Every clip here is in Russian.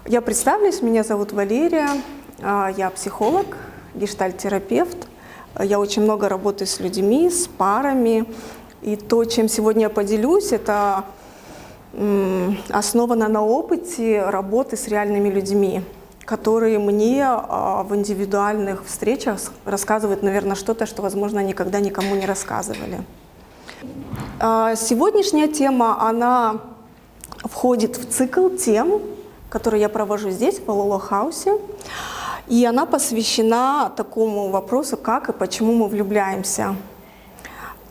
Я представлюсь, меня зовут Валерия, я психолог, гештальт-терапевт. Я очень много работаю с людьми, с парами. И то, чем сегодня я поделюсь, это основано на опыте работы с реальными людьми, которые мне в индивидуальных встречах рассказывают, наверное, что-то, что, возможно, никогда никому не рассказывали. Сегодняшняя тема, она входит в цикл тем, который я провожу здесь, в Алола Хаусе. И она посвящена такому вопросу, как и почему мы влюбляемся.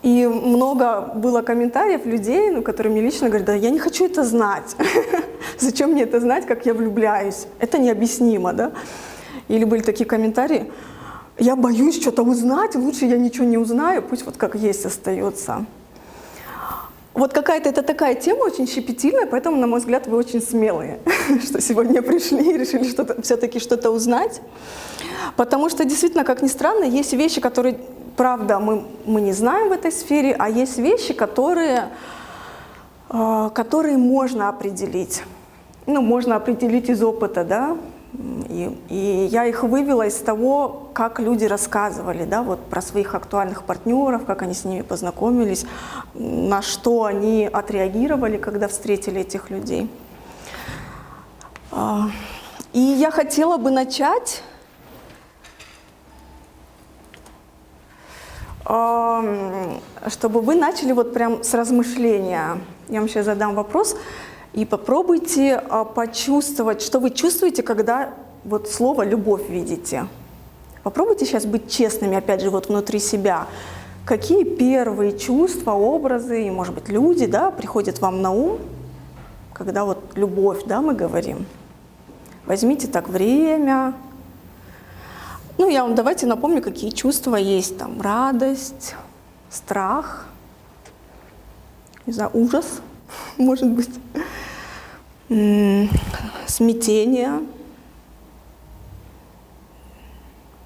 И много было комментариев людей, которые мне лично говорят: да я не хочу это знать. Зачем мне это знать, как я влюбляюсь? Это необъяснимо, да? Или были такие комментарии: я боюсь что-то узнать, лучше я ничего не узнаю, пусть вот как есть остается. Вот какая-то это такая тема очень щепетильная, поэтому, на мой взгляд, вы очень смелые, что сегодня пришли и решили все-таки что-то узнать. Потому что действительно, как ни странно, есть вещи, которые, правда, мы не знаем в этой сфере, а есть вещи, которые можно определить. Ну, можно определить из опыта, да. И я их вывела из того, как люди рассказывали, да, вот про своих актуальных партнеров, как они с ними познакомились, на что они отреагировали, когда встретили этих людей. И я хотела бы начать чтобы вы начали вот прям с размышления. Я вам сейчас задам вопрос. И попробуйте почувствовать, что вы чувствуете, когда вот слово «любовь» видите. Попробуйте сейчас быть честными, опять же, вот внутри себя. Какие первые чувства, образы и, может быть, люди, да, приходят вам на ум, когда вот любовь, да, мы говорим. Возьмите так время. Ну, я вам давайте напомню, какие чувства есть. Там радость, страх, не знаю, ужас, может быть. Смятение,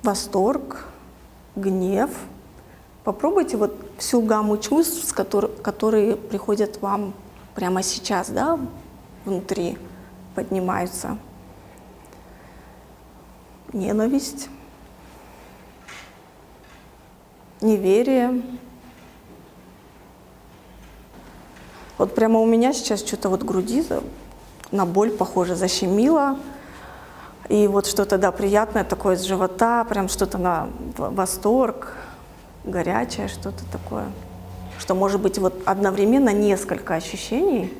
восторг, гнев. Попробуйте вот всю гамму чувств, которые приходят вам прямо сейчас, да, внутри, поднимаются. Ненависть, неверие. Вот прямо у меня сейчас что-то вот в груди на боль, похоже, защемило. И вот что-то, да, приятное такое с живота, прям что-то на восторг, горячее, что-то такое. Что может быть вот одновременно несколько ощущений.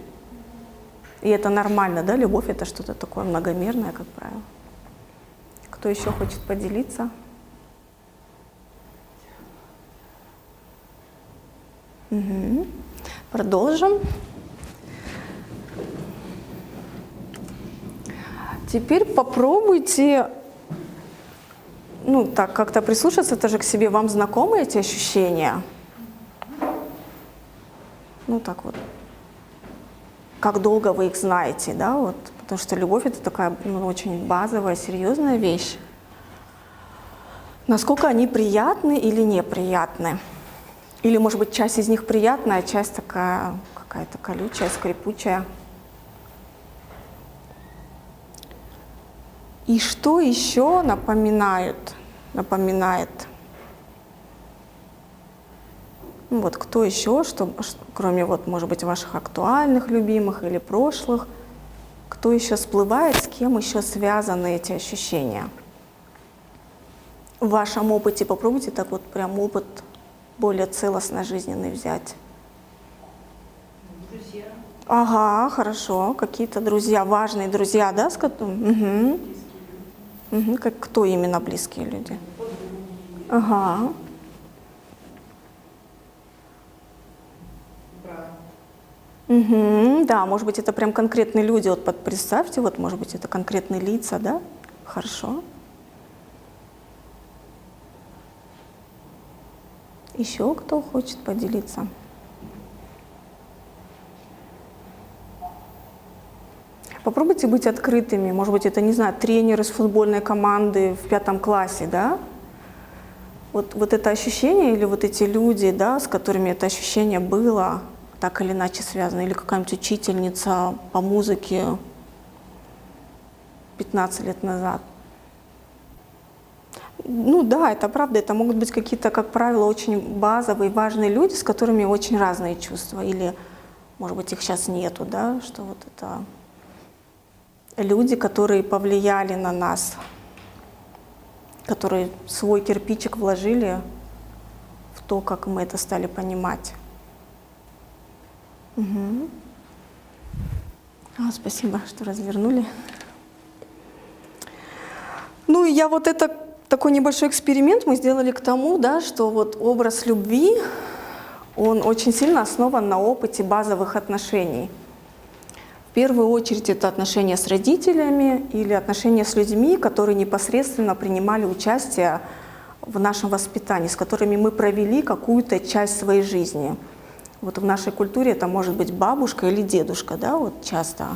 И это нормально, да, любовь — это что-то такое многомерное, как правило. Кто еще хочет поделиться? Угу. Продолжим. Теперь попробуйте, ну так, как-то прислушаться тоже к себе. Вам знакомы эти ощущения? Ну так вот. Как долго вы их знаете, да, вот. Потому что любовь — это такая, очень базовая, серьезная вещь. Насколько они приятны или неприятны? Или, может быть, часть из них приятная, а часть такая какая-то колючая, скрипучая. И что еще напоминает? Ну, вот кто еще, кроме, вот, может быть, ваших актуальных, любимых или прошлых, кто еще всплывает, с кем еще связаны эти ощущения? В вашем опыте попробуйте так вот прям опыт более целостно жизненный взять. Друзья. Ага, хорошо. Какие-то друзья, важные друзья, да, с которыми? Угу. Угу. Кто именно близкие люди? Ага. Угу. Да, может быть, это прям конкретные люди. Вот представьте, вот, может быть, это конкретные лица, да? Хорошо. Еще кто хочет поделиться? Попробуйте быть открытыми. Может быть, это, не знаю, тренер из футбольной команды в 5 классе, да? Вот это ощущение или вот эти люди, да, с которыми это ощущение было, так или иначе связано, или какая-нибудь учительница по музыке, 15 лет назад. Ну да, это правда, это могут быть какие-то, как правило, очень базовые, важные люди, с которыми очень разные чувства, или, может быть, их сейчас нету, да, что вот это люди, которые повлияли на нас, которые свой кирпичик вложили в то, как мы это стали понимать. Угу. Спасибо, что развернули. Ну и я вот это такой небольшой эксперимент мы сделали к тому, да, что вот образ любви, он очень сильно основан на опыте базовых отношений. В первую очередь это отношения с родителями или отношения с людьми, которые непосредственно принимали участие в нашем воспитании, с которыми мы провели какую-то часть своей жизни. Вот в нашей культуре это может быть бабушка или дедушка, да, вот часто.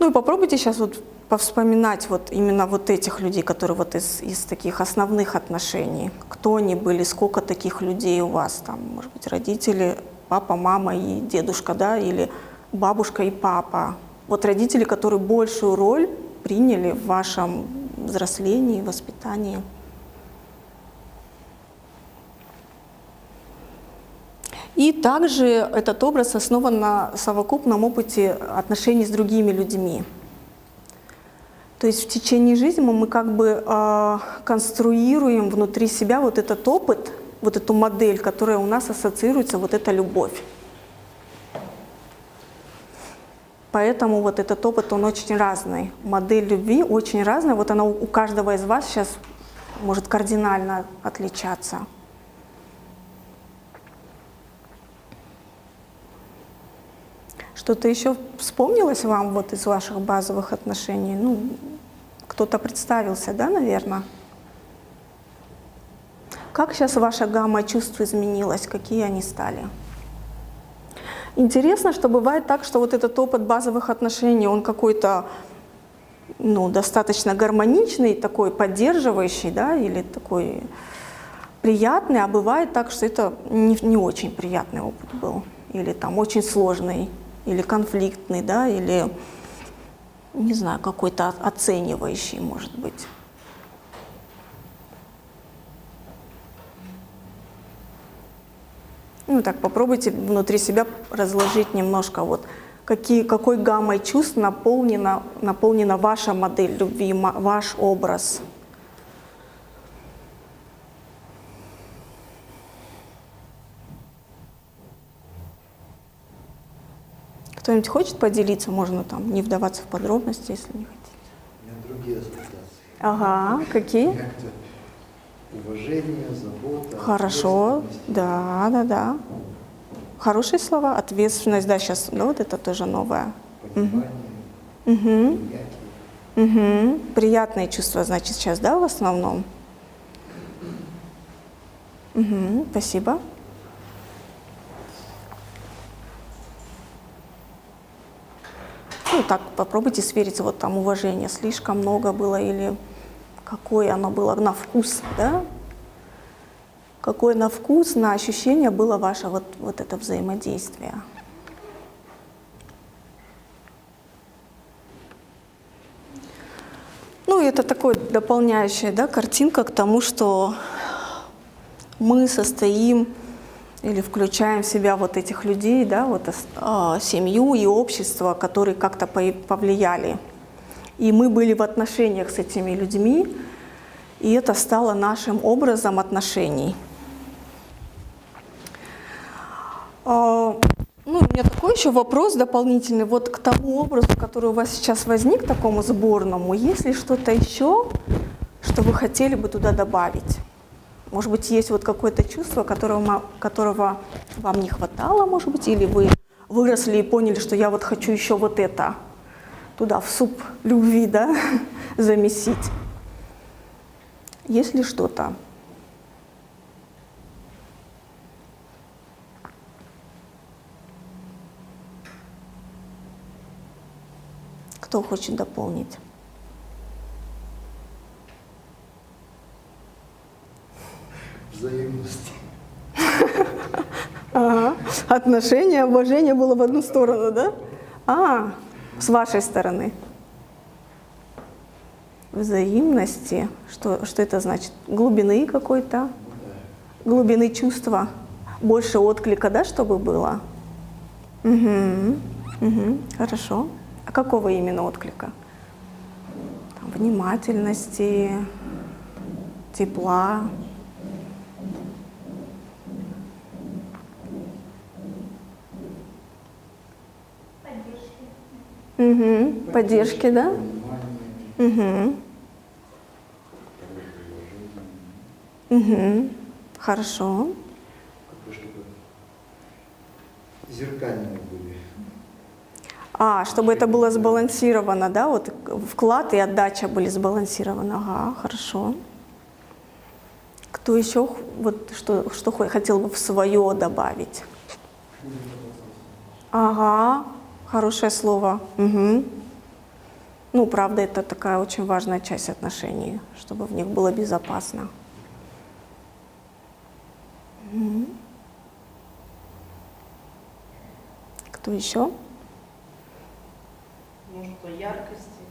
Ну и попробуйте сейчас вот повспоминать вот именно вот этих людей, которые вот из таких основных отношений. Кто они были, сколько таких людей у вас там, может быть, родители, папа, мама и дедушка, да, или бабушка и папа. Вот родители, которые большую роль приняли в вашем взрослении, воспитании. И также этот образ основан на совокупном опыте отношений с другими людьми. То есть в течение жизни мы как бы конструируем внутри себя вот этот опыт, вот эту модель, которая у нас ассоциируется, вот эта любовь. Поэтому вот этот опыт, он очень разный. Модель любви очень разная. Вот она у каждого из вас сейчас может кардинально отличаться. Что-то еще вспомнилось вам вот из ваших базовых отношений? Ну, кто-то представился, да, наверное? Как сейчас ваша гамма чувств изменилась? Какие они стали? Интересно, что бывает так, что вот этот опыт базовых отношений, он какой-то, ну, достаточно гармоничный, такой поддерживающий, да, или такой приятный, а бывает так, что это не очень приятный опыт был, или там очень сложный, или конфликтный, да, или, не знаю, какой-то оценивающий, может быть. Ну так, попробуйте внутри себя разложить немножко, вот, какой гаммой чувств наполнена ваша модель любви, ваш образ. Кто-нибудь хочет поделиться? Можно там не вдаваться в подробности, если не хотите. У меня другие ассоциации. Ага, какие? Уважение, забота. Хорошо, да. Хорошие слова. Ответственность, да, сейчас, ну, вот это тоже новое. Понимание, Угу. принятие. Угу. Приятные чувства, значит, сейчас, да, в основном? Угу. Спасибо. Ну, так, попробуйте сверить, вот там уважение слишком много было или какое оно было на вкус, да? Какое на вкус, на ощущение было ваше вот это взаимодействие. Ну, и это такая дополняющая, да, картинка к тому, что мы состоим или включаем в себя вот этих людей, да, вот семью и общество, которые как-то повлияли. И мы были в отношениях с этими людьми, и это стало нашим образом отношений. Ну, у меня такой еще вопрос дополнительный. Вот к тому образу, который у вас сейчас возник, такому сборному, есть ли что-то еще, что вы хотели бы туда добавить? Может быть, есть вот какое-то чувство, которого вам не хватало, может быть, или вы выросли и поняли, что я вот хочу еще вот это туда, в суп любви, да, замесить. Есть ли что-то? Кто хочет дополнить? Взаимность. Ага. Отношение, уважение было в одну сторону, да? С вашей стороны. Взаимности. Что это значит? Глубины какой-то? Ну да. Глубины чувства? Больше отклика, да, чтобы было? Угу. Хорошо. А какого именно отклика? Там, внимательности, тепла. Угу. Поддержки, да? Понимание, Угу. Угу. Хорошо. как бы, чтобы зеркальные были. Чтобы это было сбалансировано, да? Вот вклад и отдача были сбалансированы. Ага, хорошо. Кто еще вот что хотел бы в свое добавить? Ага, хорошее слово. Угу. Ну, правда, это такая очень важная часть отношений, чтобы в них было безопасно. Угу. Кто еще? Может, о яркости.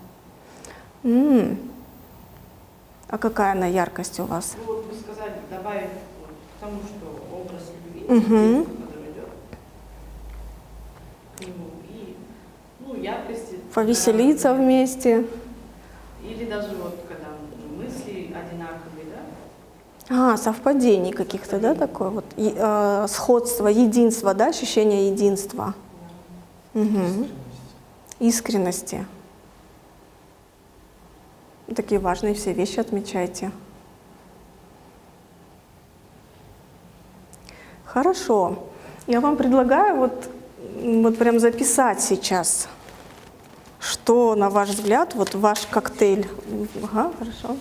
А какая она яркость у вас? Ну, вот вы сказали, добавить вот к тому, что образ любви, Мгм. который идет к нему, и яркости. Повеселиться вместе. Или даже вот когда мысли одинаковые, да? Совпадений каких-то, да, такое вот сходство, единство, да, ощущение единства. Угу. Искренности. Такие важные все вещи отмечайте. Хорошо. Я вам предлагаю вот прям записать сейчас, что, на ваш взгляд, вот ваш коктейль. Ага, хорошо.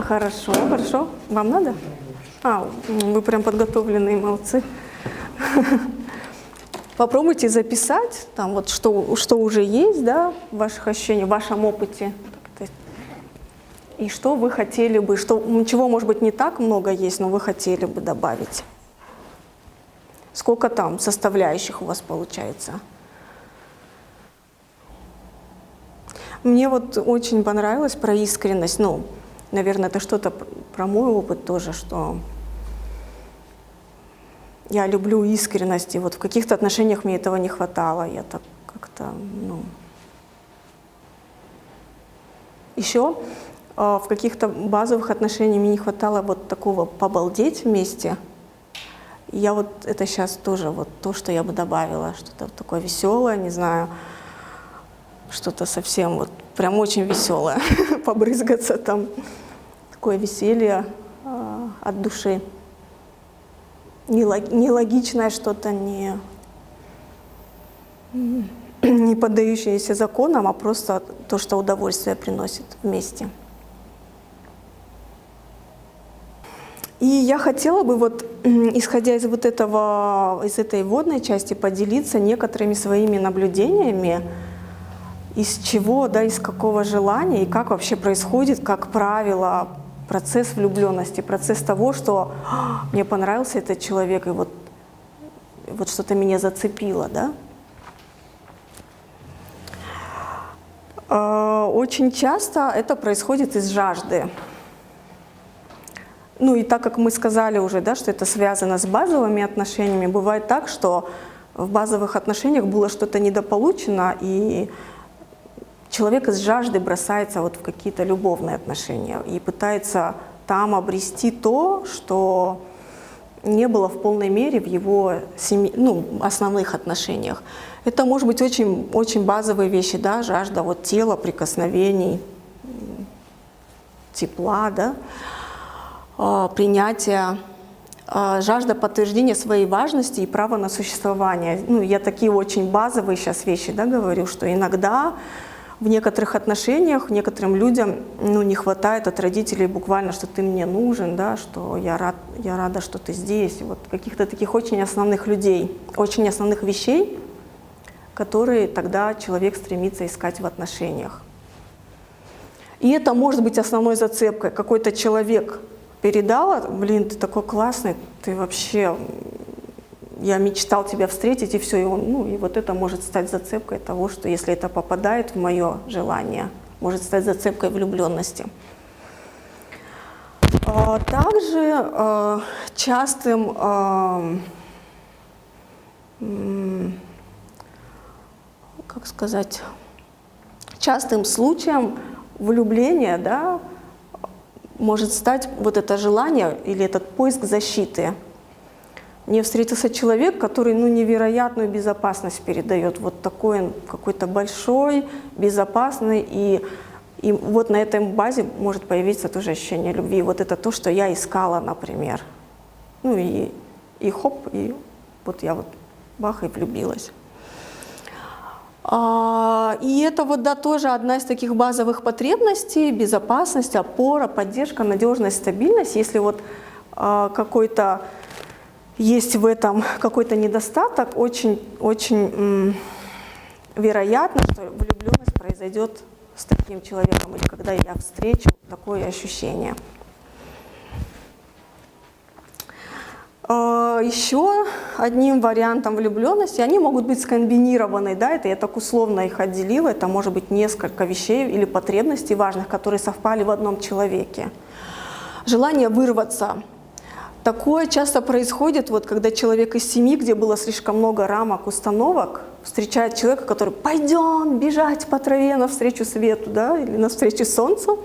Хорошо, хорошо. Вам надо? Вы прям подготовленные, молодцы. Попробуйте записать, там вот что уже есть, да, в ваших ощущениях, в вашем опыте. И что вы хотели бы, чего, может быть, не так много есть, но вы хотели бы добавить. Сколько там составляющих у вас получается? Мне вот очень понравилось про искренность. Наверное, это что-то про мой опыт тоже, что я люблю искренность, и вот в каких-то отношениях мне этого не хватало. Я так как-то, Еще в каких-то базовых отношениях мне не хватало вот такого побалдеть вместе. И я вот это сейчас тоже вот то, что я бы добавила, что-то такое веселое, не знаю, что-то совсем вот прям очень веселое, побрызгаться там, такое веселье от души. Нелогичное что-то, не поддающееся законам, а просто то, что удовольствие приносит вместе. И я хотела бы исходя из из этой вводной части, поделиться некоторыми своими наблюдениями, из чего, да, из какого желания и как вообще происходит, как правило, процесс влюбленности, процесс того, что мне понравился этот человек, и вот что-то меня зацепило, да. Очень часто это происходит из жажды. И так как мы сказали уже, да, что это связано с базовыми отношениями, бывает так, что в базовых отношениях было что-то недополучено, и человек из жажды бросается в какие-то любовные отношения и пытается там обрести то, что не было в полной мере в его основных отношениях. Это может быть очень, очень базовые вещи, да, жажда тела, прикосновений, тепла, да, принятия, жажда подтверждения своей важности и права на существование. Я такие очень базовые сейчас вещи, да, говорю, что иногда в некоторых отношениях некоторым людям не хватает от родителей буквально, что ты мне нужен, да, что я рада, что ты здесь. Вот каких-то таких очень основных людей, очень основных вещей, которые тогда человек стремится искать в отношениях. И это может быть основной зацепкой. Какой-то человек передала: блин, ты такой классный, ты вообще я мечтал тебя встретить, и все, и он, ну, и вот это может стать зацепкой того, что если это попадает в мое желание, может стать зацепкой влюбленности. Также частым как сказать, частым случаем влюбления, да, может стать вот это желание или этот поиск защиты. Мне встретился человек, который, ну, невероятную безопасность передает. Вот такой он какой-то большой, безопасный, и вот на этой базе может появиться тоже ощущение любви. Вот это то, что я искала, например. Ну и хоп, и вот я вот бах, и влюбилась. И это вот, да, тоже одна из таких базовых потребностей: безопасность, опора, поддержка, надежность, стабильность. Если вот какой-то есть в этом какой-то недостаток, очень вероятно, что влюбленность произойдет с таким человеком, или когда я встречу такое ощущение. Еще одним вариантом влюбленности, они могут быть скомбинированы, да, это я так условно их отделила, это может быть несколько вещей или потребностей важных, которые совпали в одном человеке. Желание вырваться. Такое часто происходит, вот, когда человек из семьи, где было слишком много рамок, установок, встречает человека, который «пойдем бежать по траве навстречу свету», да, или навстречу солнцу.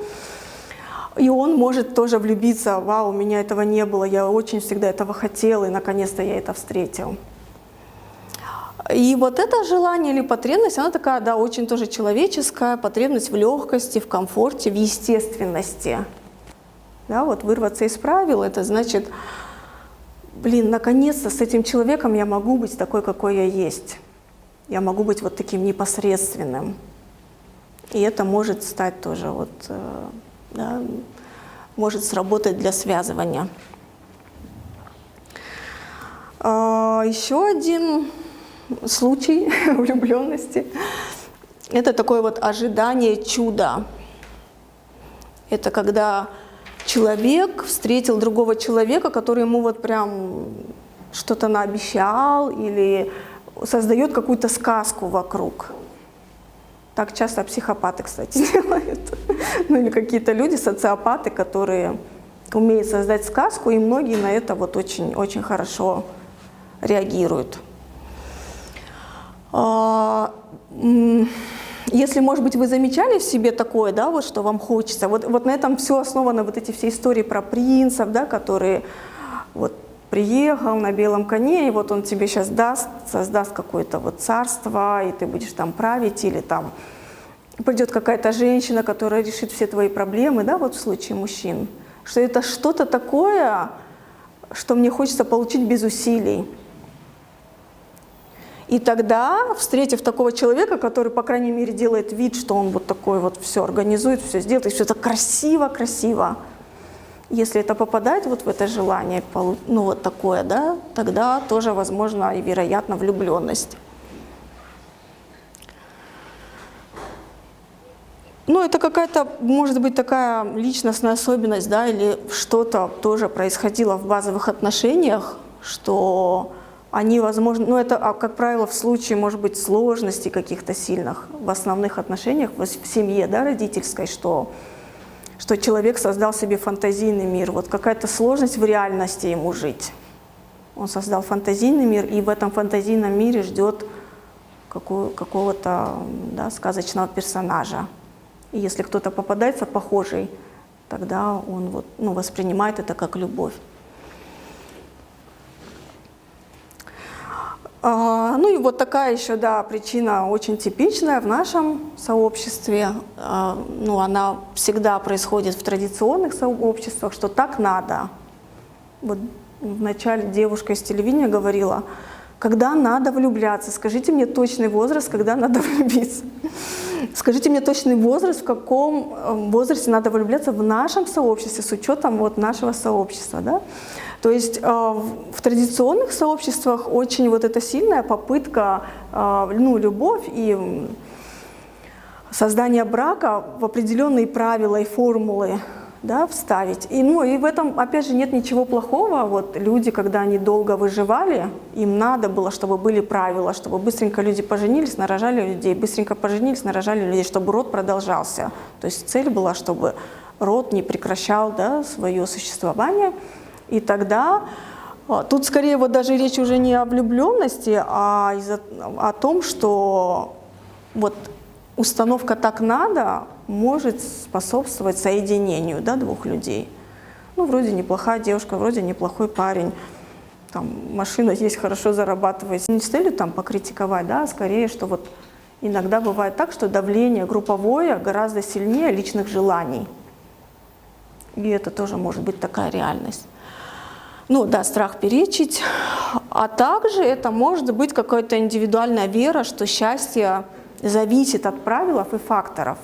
И он может тоже влюбиться: «Вау, у меня этого не было, я очень всегда этого хотел, и наконец-то я это встретил». И вот это желание или потребность, она такая, да, очень тоже человеческая, потребность в легкости, в комфорте, в естественности. Да, вот вырваться из правил, это значит, блин, наконец-то с этим человеком я могу быть такой, какой я есть. Я могу быть вот таким непосредственным. И это может стать тоже вот... Да, может сработать для связывания. Еще один случай влюбленности – это такое вот ожидание чуда. Это когда человек встретил другого человека, который ему вот прям что-то наобещал или создает какую-то сказку вокруг. Так часто психопаты, кстати, делают. Ну или какие-то люди, социопаты, которые умеют создать сказку, и многие на это вот очень хорошо реагируют. Если, может быть, вы замечали в себе такое, да, вот что вам хочется, вот на этом все основано, вот эти все истории про принцев, да, которые вот приехал на белом коне, и вот он тебе сейчас создаст какое-то вот царство, и ты будешь там править, или там придет какая-то женщина, которая решит все твои проблемы, да, вот в случае мужчин, что это что-то такое, что мне хочется получить без усилий. И тогда, встретив такого человека, который, по крайней мере, делает вид, что он вот такой вот все организует, все сделает, и все это красиво, если это попадает вот в это желание, ну вот такое, да, тогда тоже возможно и вероятно влюбленность. Ну, это какая-то, может быть, такая личностная особенность, да, или что-то тоже происходило в базовых отношениях, что они, возможно, ну, это, как правило, в случае, может быть, сложностей каких-то сильных в основных отношениях, в семье, да, родительской, что человек создал себе фантазийный мир, вот какая-то сложность в реальности ему жить. Он создал фантазийный мир, и в этом фантазийном мире ждет какого-то, да, сказочного персонажа. И если кто-то попадается похожий, тогда он вот, ну, воспринимает это как любовь. Ну и вот такая еще, да, причина очень типичная в нашем сообществе. Ну, она всегда происходит в традиционных сообществах, что так надо. Вот вначале девушка из телевидения говорила: когда надо влюбляться, скажите мне точный возраст, когда надо влюбиться. Скажите мне точный возраст, в каком возрасте надо влюбляться в нашем сообществе, с учетом вот нашего сообщества, да? То есть в традиционных сообществах очень вот эта сильная попытка, ну, любовь и создание брака в определенные правила и формулы да, вставить. И, ну, и в этом, опять же, нет ничего плохого. Вот люди, когда они долго выживали, им надо было, чтобы были правила, чтобы быстренько люди поженились, нарожали людей, быстренько поженились, нарожали людей, чтобы род продолжался. То есть цель была, чтобы род не прекращал, да, свое существование. И тогда тут скорее вот даже речь уже не о влюбленности, а о том, что вот установка «так надо» может способствовать соединению, да, двух людей. Ну, вроде неплохая девушка, вроде неплохой парень, там, машина есть, хорошо зарабатывает. Не с целью там покритиковать, да, а скорее, что вот иногда бывает так, что давление групповое гораздо сильнее личных желаний. И это тоже может быть такая реальность. Ну да, страх перечить. А также это может быть какая-то индивидуальная вера, что счастье зависит от правил и факторов.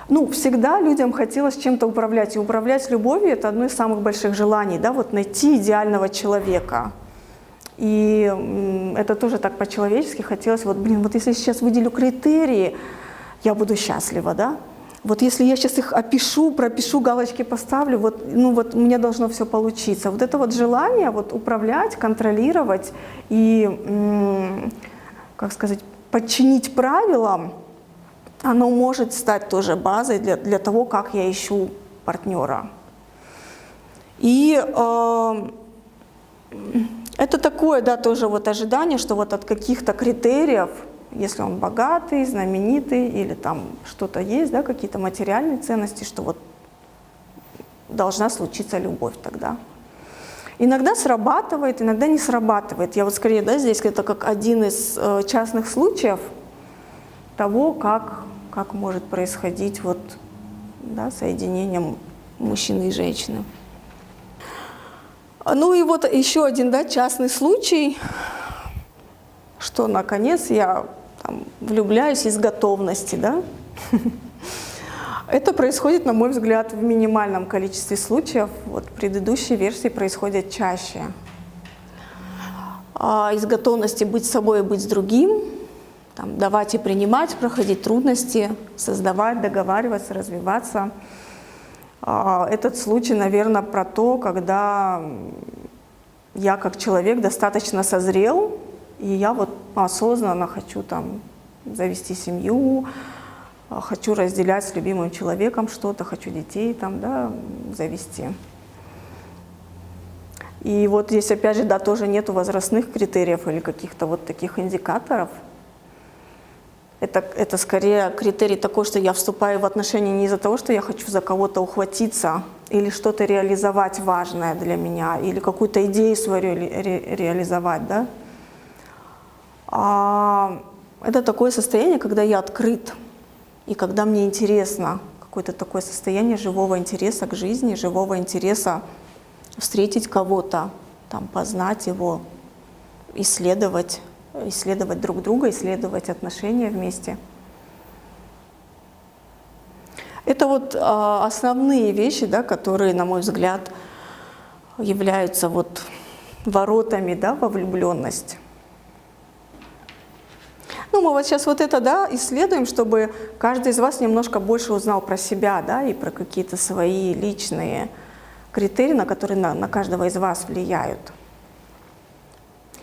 Ну, всегда людям хотелось чем-то управлять. И управлять любовью – это одно из самых больших желаний, да, вот найти идеального человека. И это тоже так по-человечески хотелось, вот, блин, вот если я сейчас выделю критерии, я буду счастлива, да? Вот если я сейчас их опишу, пропишу, галочки поставлю, вот, ну вот у меня должно все получиться. Вот это вот желание вот управлять, контролировать и, как сказать, подчинить правилам, оно может стать тоже базой для того, как я ищу партнера. И это такое, да, тоже вот ожидание, что вот от каких-то критериев, если он богатый, знаменитый или там что-то есть, да, какие-то материальные ценности, что вот должна случиться любовь тогда. Иногда срабатывает, иногда не срабатывает. Я вот скорее, да, здесь это как один из частных случаев того, как может происходить вот, да, соединение мужчины и женщины. Ну и вот еще один, да, частный случай, что наконец я там влюбляюсь из готовности, да. Это происходит, на мой взгляд, в минимальном количестве случаев. Вот в предыдущей версии происходит чаще. Из готовности быть собой и быть с другим, там, давать и принимать, проходить трудности, создавать, договариваться, развиваться. Этот случай, наверное, про то, когда я как человек достаточно созрел, и я вот осознанно хочу там завести семью, хочу разделять с любимым человеком что-то, хочу детей там, да, завести. И вот здесь опять же, да, тоже нету возрастных критериев или каких-то вот таких индикаторов. Это скорее критерий такой, что я вступаю в отношения не из-за того, что я хочу за кого-то ухватиться или что-то реализовать важное для меня, или какую-то идею свою реализовать, да. Это такое состояние, когда я открыт, и когда мне интересно, какое-то такое состояние живого интереса к жизни, живого интереса встретить кого-то, там, познать его, исследовать друг друга, исследовать отношения вместе. Это вот основные вещи, да, которые, на мой взгляд, являются вот воротами, да, во влюбленность. Ну, мы вот сейчас вот это, да, исследуем, чтобы каждый из вас немножко больше узнал про себя, да, и про какие-то свои личные критерии, на которые на каждого из вас влияют.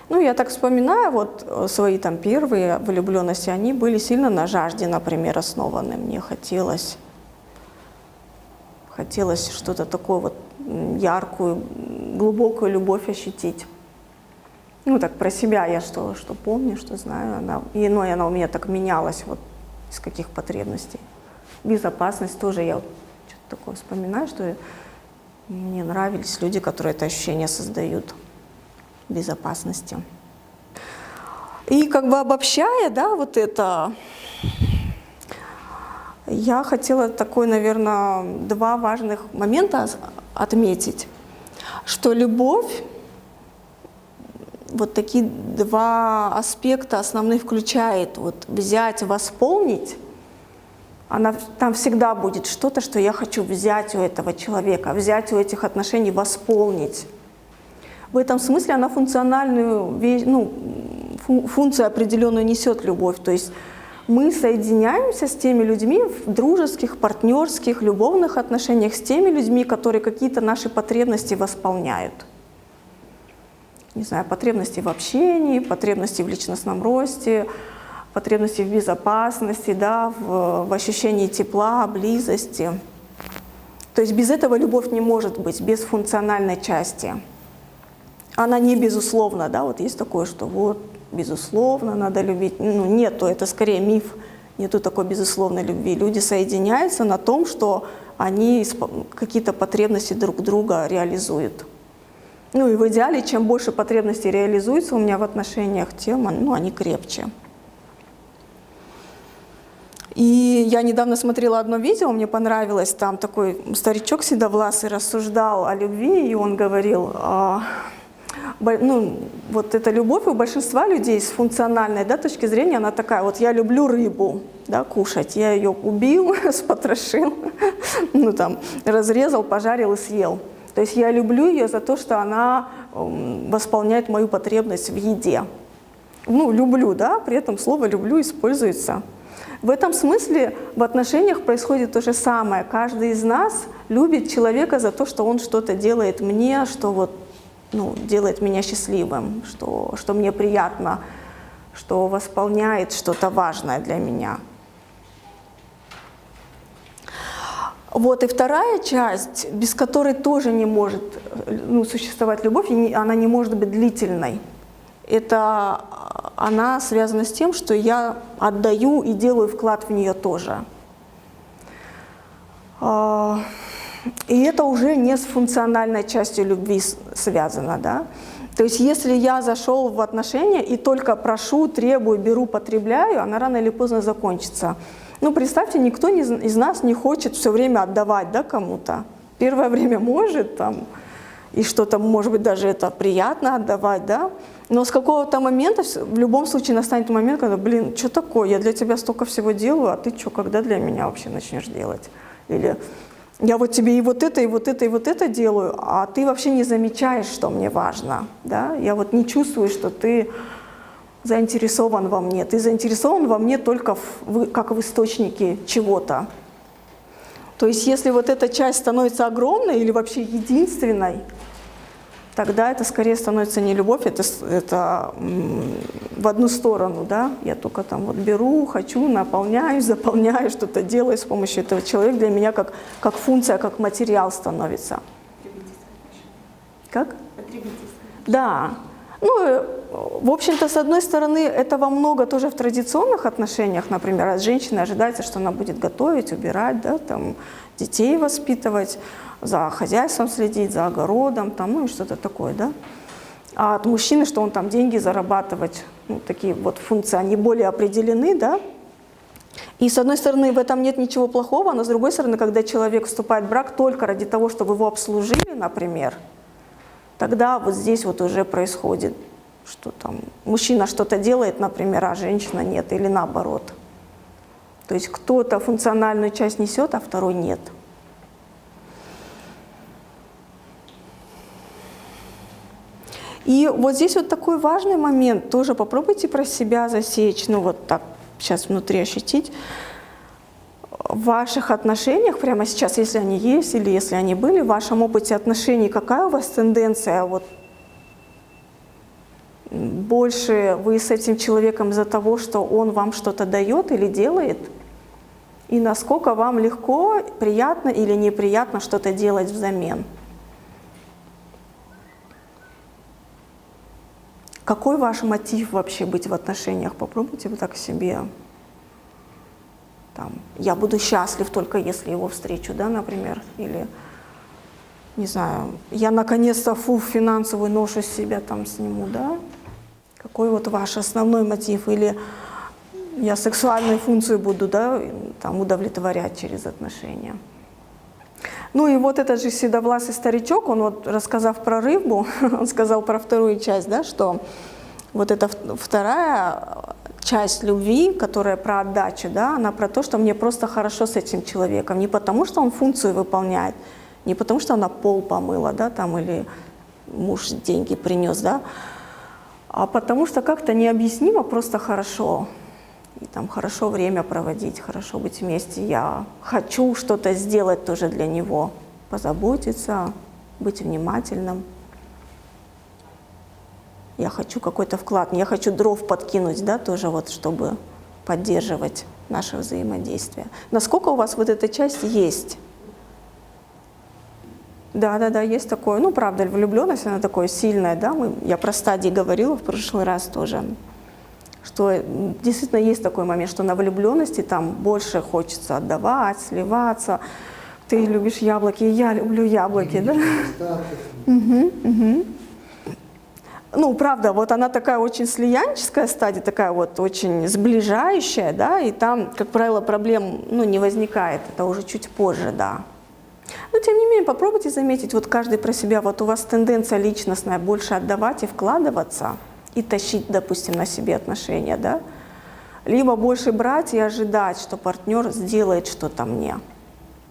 Ну, я так вспоминаю, вот свои там первые влюбленности, они были сильно на жажде, например, основаны. Мне хотелось что-то такое вот яркую, глубокую любовь ощутить. Ну, так про себя я что помню, что знаю. Она у меня так менялась вот из каких потребностей. Безопасность тоже, я вот что-то такое вспоминаю, что мне нравились люди, которые это ощущение создают. Безопасности. И как бы обобщая, да, вот это, я хотела такой, наверное, два важных момента отметить, что любовь, вот такие два аспекта основных включает, вот взять, восполнить, там всегда будет что-то, что я хочу взять у этого человека, взять у этих отношений, восполнить. В этом смысле она функциональную, ну, функцию определенную несет любовь. То есть Мы соединяемся с теми людьми в дружеских, партнерских, любовных отношениях, с теми людьми, которые какие-то наши потребности восполняют. Не знаю, потребности в общении, потребности в личностном росте, потребности в безопасности, да, в ощущении тепла, близости. То есть без этого любовь не может быть, без функциональной части. Она не безусловна, да, вот есть такое, что вот безусловно надо любить. Ну, нету, это скорее миф, нету такой безусловной любви. Люди соединяются на том, что они какие-то потребности друг друга реализуют. Ну и в идеале, чем больше потребностей реализуется у меня в отношениях, тем они крепче. И я недавно смотрела одно видео, мне понравилось, там такой старичок седовласый рассуждал о любви, и он говорил, вот эта любовь у большинства людей с функциональной, да, точки зрения, она такая, вот я люблю рыбу, да, кушать, я ее убил, спотрошил, разрезал, пожарил и съел. То есть я люблю ее за то, что она восполняет мою потребность в еде. Люблю, да, при этом слово «люблю» используется. В этом смысле в отношениях происходит то же самое. Каждый из нас любит человека за то, что он что-то делает мне, что делает меня счастливым, что мне приятно, что восполняет что-то важное для меня. Вот и вторая часть, без которой тоже не может существовать любовь, и она не может быть длительной. Она связана с тем, что я отдаю и делаю вклад в нее тоже. И это уже не с функциональной частью любви связано, да? То есть если я зашел в отношения и только прошу, требую, беру, потребляю, она рано или поздно закончится. Представьте, никто из нас не хочет все время отдавать, да, кому-то. Первое время может, и что-то, может быть, даже это приятно отдавать, да? Но с какого-то момента, в любом случае, настанет момент, когда, что такое, я для тебя столько всего делаю, а ты что, когда для меня вообще начнешь делать? Или я вот тебе и вот это, и вот это, и вот это делаю, а ты вообще не замечаешь, что мне важно, да? Я вот не чувствую, что ты заинтересован во мне. Ты заинтересован во мне только как в источнике чего-то. То есть если вот эта часть становится огромной или вообще единственной, тогда это скорее становится не любовь, это в одну сторону, да? Я только беру, хочу, наполняю, заполняю, что-то делаю с помощью этого человека. Для меня как функция, как материал становится. Как? Да. В общем-то, с одной стороны, этого много тоже в традиционных отношениях, например, от женщины ожидается, что она будет готовить, убирать, да, детей воспитывать, за хозяйством следить, за огородом, и что-то такое, да. А от мужчины, что он деньги зарабатывать, такие вот функции, они более определены, да. И с одной стороны, в этом нет ничего плохого, но с другой стороны, когда человек вступает в брак только ради того, чтобы его обслужили, например, тогда вот здесь вот уже происходит, что мужчина что-то делает, например, а женщина нет, или наоборот. То есть кто-то функциональную часть несет, а второй нет. И вот здесь вот такой важный момент, тоже попробуйте про себя засечь, вот так сейчас внутри ощутить. В ваших отношениях прямо сейчас, если они есть или если они были, в вашем опыте отношений, какая у вас тенденция? Вот больше вы с этим человеком из-за того, что он вам что-то дает или делает? И насколько вам легко, приятно или неприятно что-то делать взамен? Какой ваш мотив вообще быть в отношениях? Попробуйте вот так себе. Я буду счастлив только если его встречу, да, например. Или, не знаю, я наконец-то финансовую ношу с себя сниму, да. Какой вот ваш основной мотив? Или я сексуальную функцию буду, да, удовлетворять через отношения. И вот этот же седовласый старичок, он вот, рассказав про рыбу, он сказал про вторую часть, да, что вот эта вторая часть любви, которая про отдачу, да, она про то, что мне просто хорошо с этим человеком. Не потому, что он функцию выполняет, не потому, что она пол помыла, да, или муж деньги принес, да, а потому что как-то необъяснимо просто хорошо. и там хорошо время проводить, хорошо быть вместе. Я хочу что-то сделать тоже для него, позаботиться, быть внимательным. Я хочу какой-то вклад, я хочу дров подкинуть, да, тоже вот, чтобы поддерживать наше взаимодействие. Насколько у вас вот эта часть есть? Да, есть такое. Ну, правда, влюбленность, она такое сильная, да. Я про стадии говорила в прошлый раз тоже, что действительно есть такой момент, что на влюбленности там больше хочется отдавать, сливаться. Ты любишь яблоки, я люблю яблоки, да? Ну, правда, вот она такая очень слиянческая стадия, такая вот очень сближающая, да, и там, как правило, проблем, ну, не возникает, это уже чуть позже, да. Но, тем не менее, попробуйте заметить, вот каждый про себя, вот у вас тенденция личностная больше отдавать и вкладываться, и тащить, допустим, на себе отношения, да, либо больше брать и ожидать, что партнер сделает что-то мне.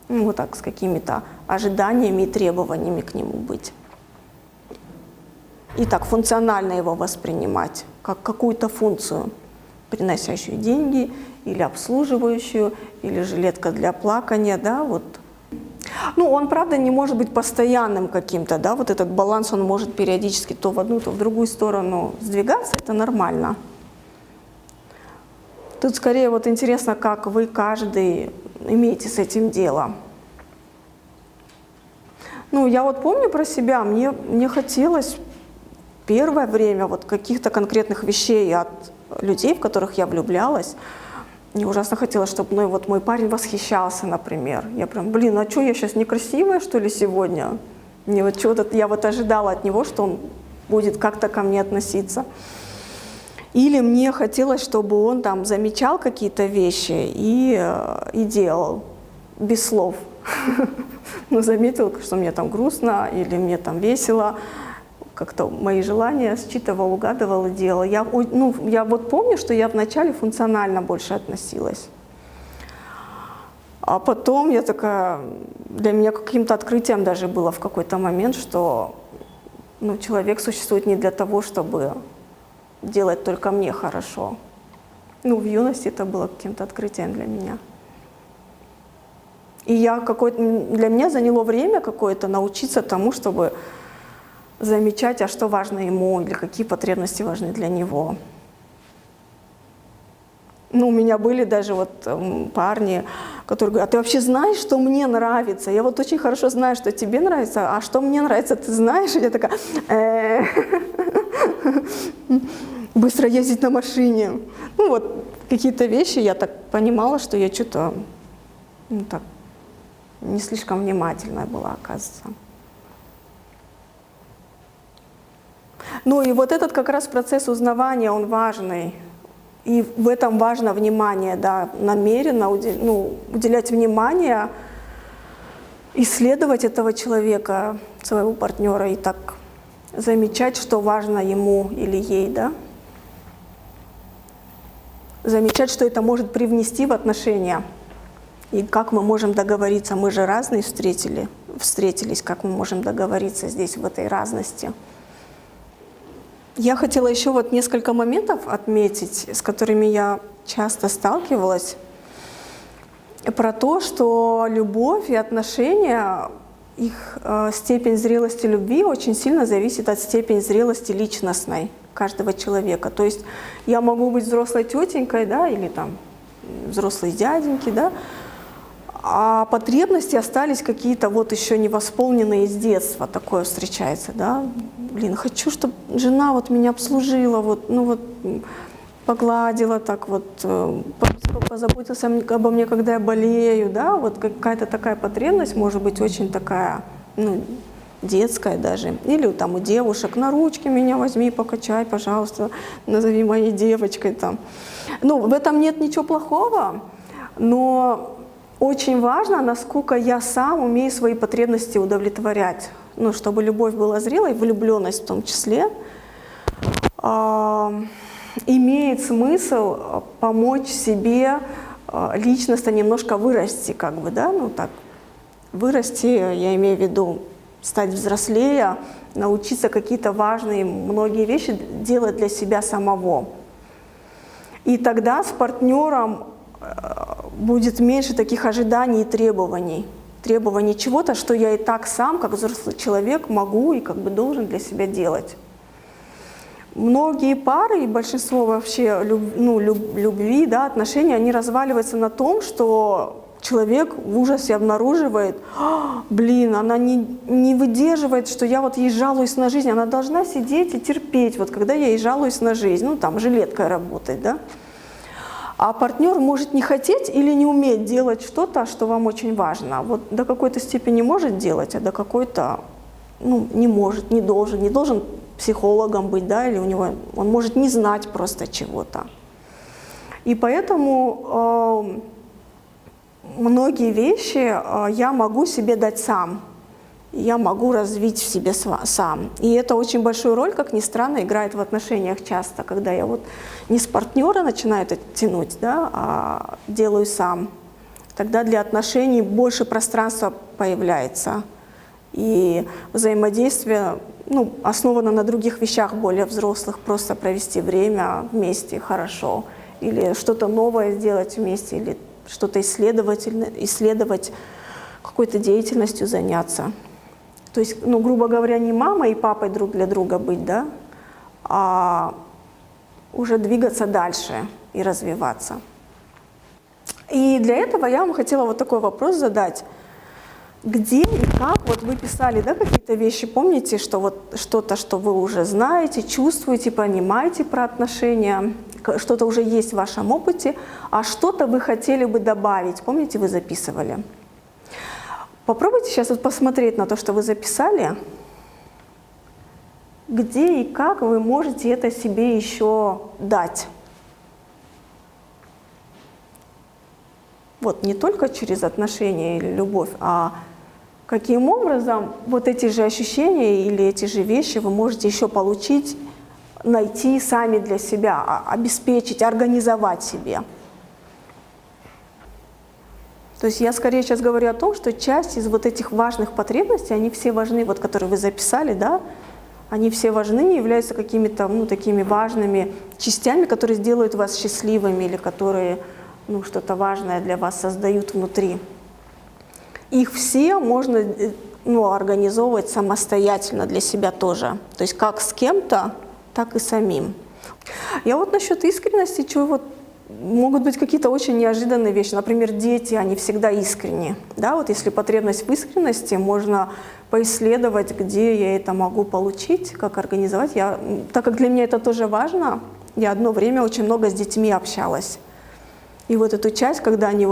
Ну, вот так, с какими-то ожиданиями и требованиями к нему быть. И так функционально его воспринимать, как какую-то функцию, приносящую деньги, или обслуживающую, или жилетка для плакания, да, вот. Ну, он, правда, не может быть постоянным каким-то, да, вот этот баланс, он может периодически то в одну, то в другую сторону сдвигаться, это нормально. Тут скорее вот интересно, как вы каждый имеете с этим дело. Ну, я вот помню про себя, мне хотелось первое время вот каких-то конкретных вещей от людей, в которых я влюблялась. Мне ужасно хотелось, чтобы вот мой парень восхищался, например. Я прям, блин, а что, я сейчас некрасивая, что ли, сегодня? Мне вот чего-то, я вот ожидала от него, что он будет как-то ко мне относиться. Или мне хотелось, чтобы он там замечал какие-то вещи и делал без слов. Ну, заметил, что мне там грустно или мне там весело. Как-то мои желания считывал, угадывал и делал. Я вот помню, что я вначале функционально больше относилась. А потом я такая, для меня каким-то открытием даже было в какой-то момент, что человек существует не для того, чтобы делать только мне хорошо. Ну, в юности это было каким-то открытием для меня. И для меня заняло время какое-то научиться тому, чтобы замечать, а что важно ему, или какие потребности важны для него. Ну, у меня были даже вот парни, которые говорят, а ты вообще знаешь, что мне нравится? Я вот очень хорошо знаю, что тебе нравится, а что мне нравится, ты знаешь? И я такая, быстро ездить на машине. Ну, вот какие-то вещи я так понимала, что я что-то так не слишком внимательная была, оказывается. Ну и вот этот как раз процесс узнавания, он важный. И в этом важно внимание, да, намеренно уделять внимание, исследовать этого человека, своего партнера, и так замечать, что важно ему или ей, да. Замечать, что это может привнести в отношения. И как мы можем договориться, мы же разные встретились, как мы можем договориться здесь, в этой разности. Я хотела еще вот несколько моментов отметить, с которыми я часто сталкивалась, про то, что любовь и отношения, их степень зрелости любви очень сильно зависит от степени зрелости личностной каждого человека. То есть я могу быть взрослой тетенькой, да, или там взрослой дяденькой, да, а потребности остались какие-то вот еще не восполненные с детства. Такое встречается, да. Блин, хочу, чтобы жена вот меня обслужила, погладила так вот, позаботился обо мне, когда я болею, да. Вот какая-то такая потребность может быть очень такая, детская даже. Или там у девушек, на ручки меня возьми, покачай, пожалуйста, назови моей девочкой там. Ну, в этом нет ничего плохого, но очень важно, насколько я сам умею свои потребности удовлетворять. Ну, чтобы любовь была зрелой, влюбленность в том числе, имеет смысл помочь себе личностно немножко вырасти, как бы, да, вырасти, я имею в виду, стать взрослее, научиться какие-то важные, многие вещи делать для себя самого. И тогда с партнером будет меньше таких ожиданий и требований. Требований чего-то, что я и так сам, как взрослый человек, могу и как бы должен для себя делать. Многие пары и большинство вообще любви, да, отношений, они разваливаются на том, что человек в ужасе обнаруживает: блин, она не выдерживает, что я вот ей жалуюсь на жизнь, она должна сидеть и терпеть, вот когда я ей жалуюсь на жизнь, ну там жилеткой работать, да. А партнер может не хотеть или не уметь делать что-то, что вам очень важно. Вот до какой-то степени может делать, а до какой-то не может, не должен психологом быть, да, или он может не знать просто чего-то. И поэтому многие вещи я могу себе дать сам, я могу развить в себе сам. И это очень большую роль, как ни странно, играет в отношениях часто, когда я вот не с партнера начинаю это тянуть, да, а делаю сам. Тогда для отношений больше пространства появляется. И взаимодействие основано на других вещах более взрослых, просто провести время вместе хорошо, или что-то новое сделать вместе, или что-то исследовать, какой-то деятельностью заняться. То есть, грубо говоря, не мамой и папой друг для друга быть, да, а уже двигаться дальше и развиваться. И для этого я вам хотела вот такой вопрос задать. Где и как, вот вы писали, да, какие-то вещи, помните, что вот что-то, что вы уже знаете, чувствуете, понимаете про отношения, что-то уже есть в вашем опыте, а что-то вы хотели бы добавить, помните, вы записывали? Попробуйте сейчас вот посмотреть на то, что вы записали, где и как вы можете это себе еще дать. Вот не только через отношения или любовь, а каким образом вот эти же ощущения или эти же вещи вы можете еще получить, найти сами для себя, обеспечить, организовать себе. То есть я скорее сейчас говорю о том, что часть из вот этих важных потребностей, они все важны, вот которые вы записали, да, они все важны, являются какими-то такими важными частями, которые сделают вас счастливыми или которые что-то важное для вас создают внутри. Их все можно организовывать самостоятельно для себя тоже. То есть как с кем-то, так и самим. Я вот насчет искренности, могут быть какие-то очень неожиданные вещи. Например, дети, они всегда искренни. Да, вот если потребность в искренности, можно поисследовать, где я это могу получить, как организовать. Так как для меня это тоже важно, я одно время очень много с детьми общалась. И вот эту часть, когда они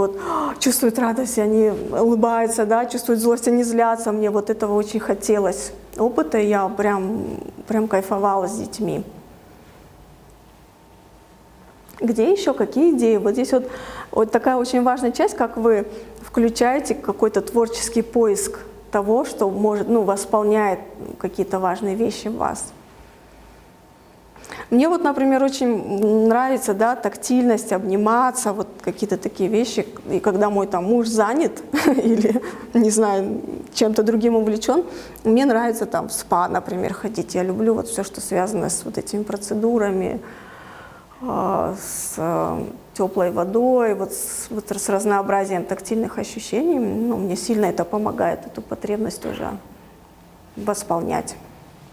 чувствуют радость, они улыбаются, да, чувствуют злость, они злятся, мне вот этого очень хотелось опыта, и я прям кайфовала с детьми. Где еще, какие идеи? Вот здесь вот такая очень важная часть, как вы включаете какой-то творческий поиск того, что может, восполняет какие-то важные вещи в вас. Мне вот, например, очень нравится, да, тактильность, обниматься, вот какие-то такие вещи. И когда мой муж занят или, не знаю, чем-то другим увлечен, мне нравится в спа, например, ходить. Я люблю вот все, что связано с вот этими процедурами, с теплой водой, с разнообразием тактильных ощущений. Мне сильно это помогает, эту потребность уже восполнять.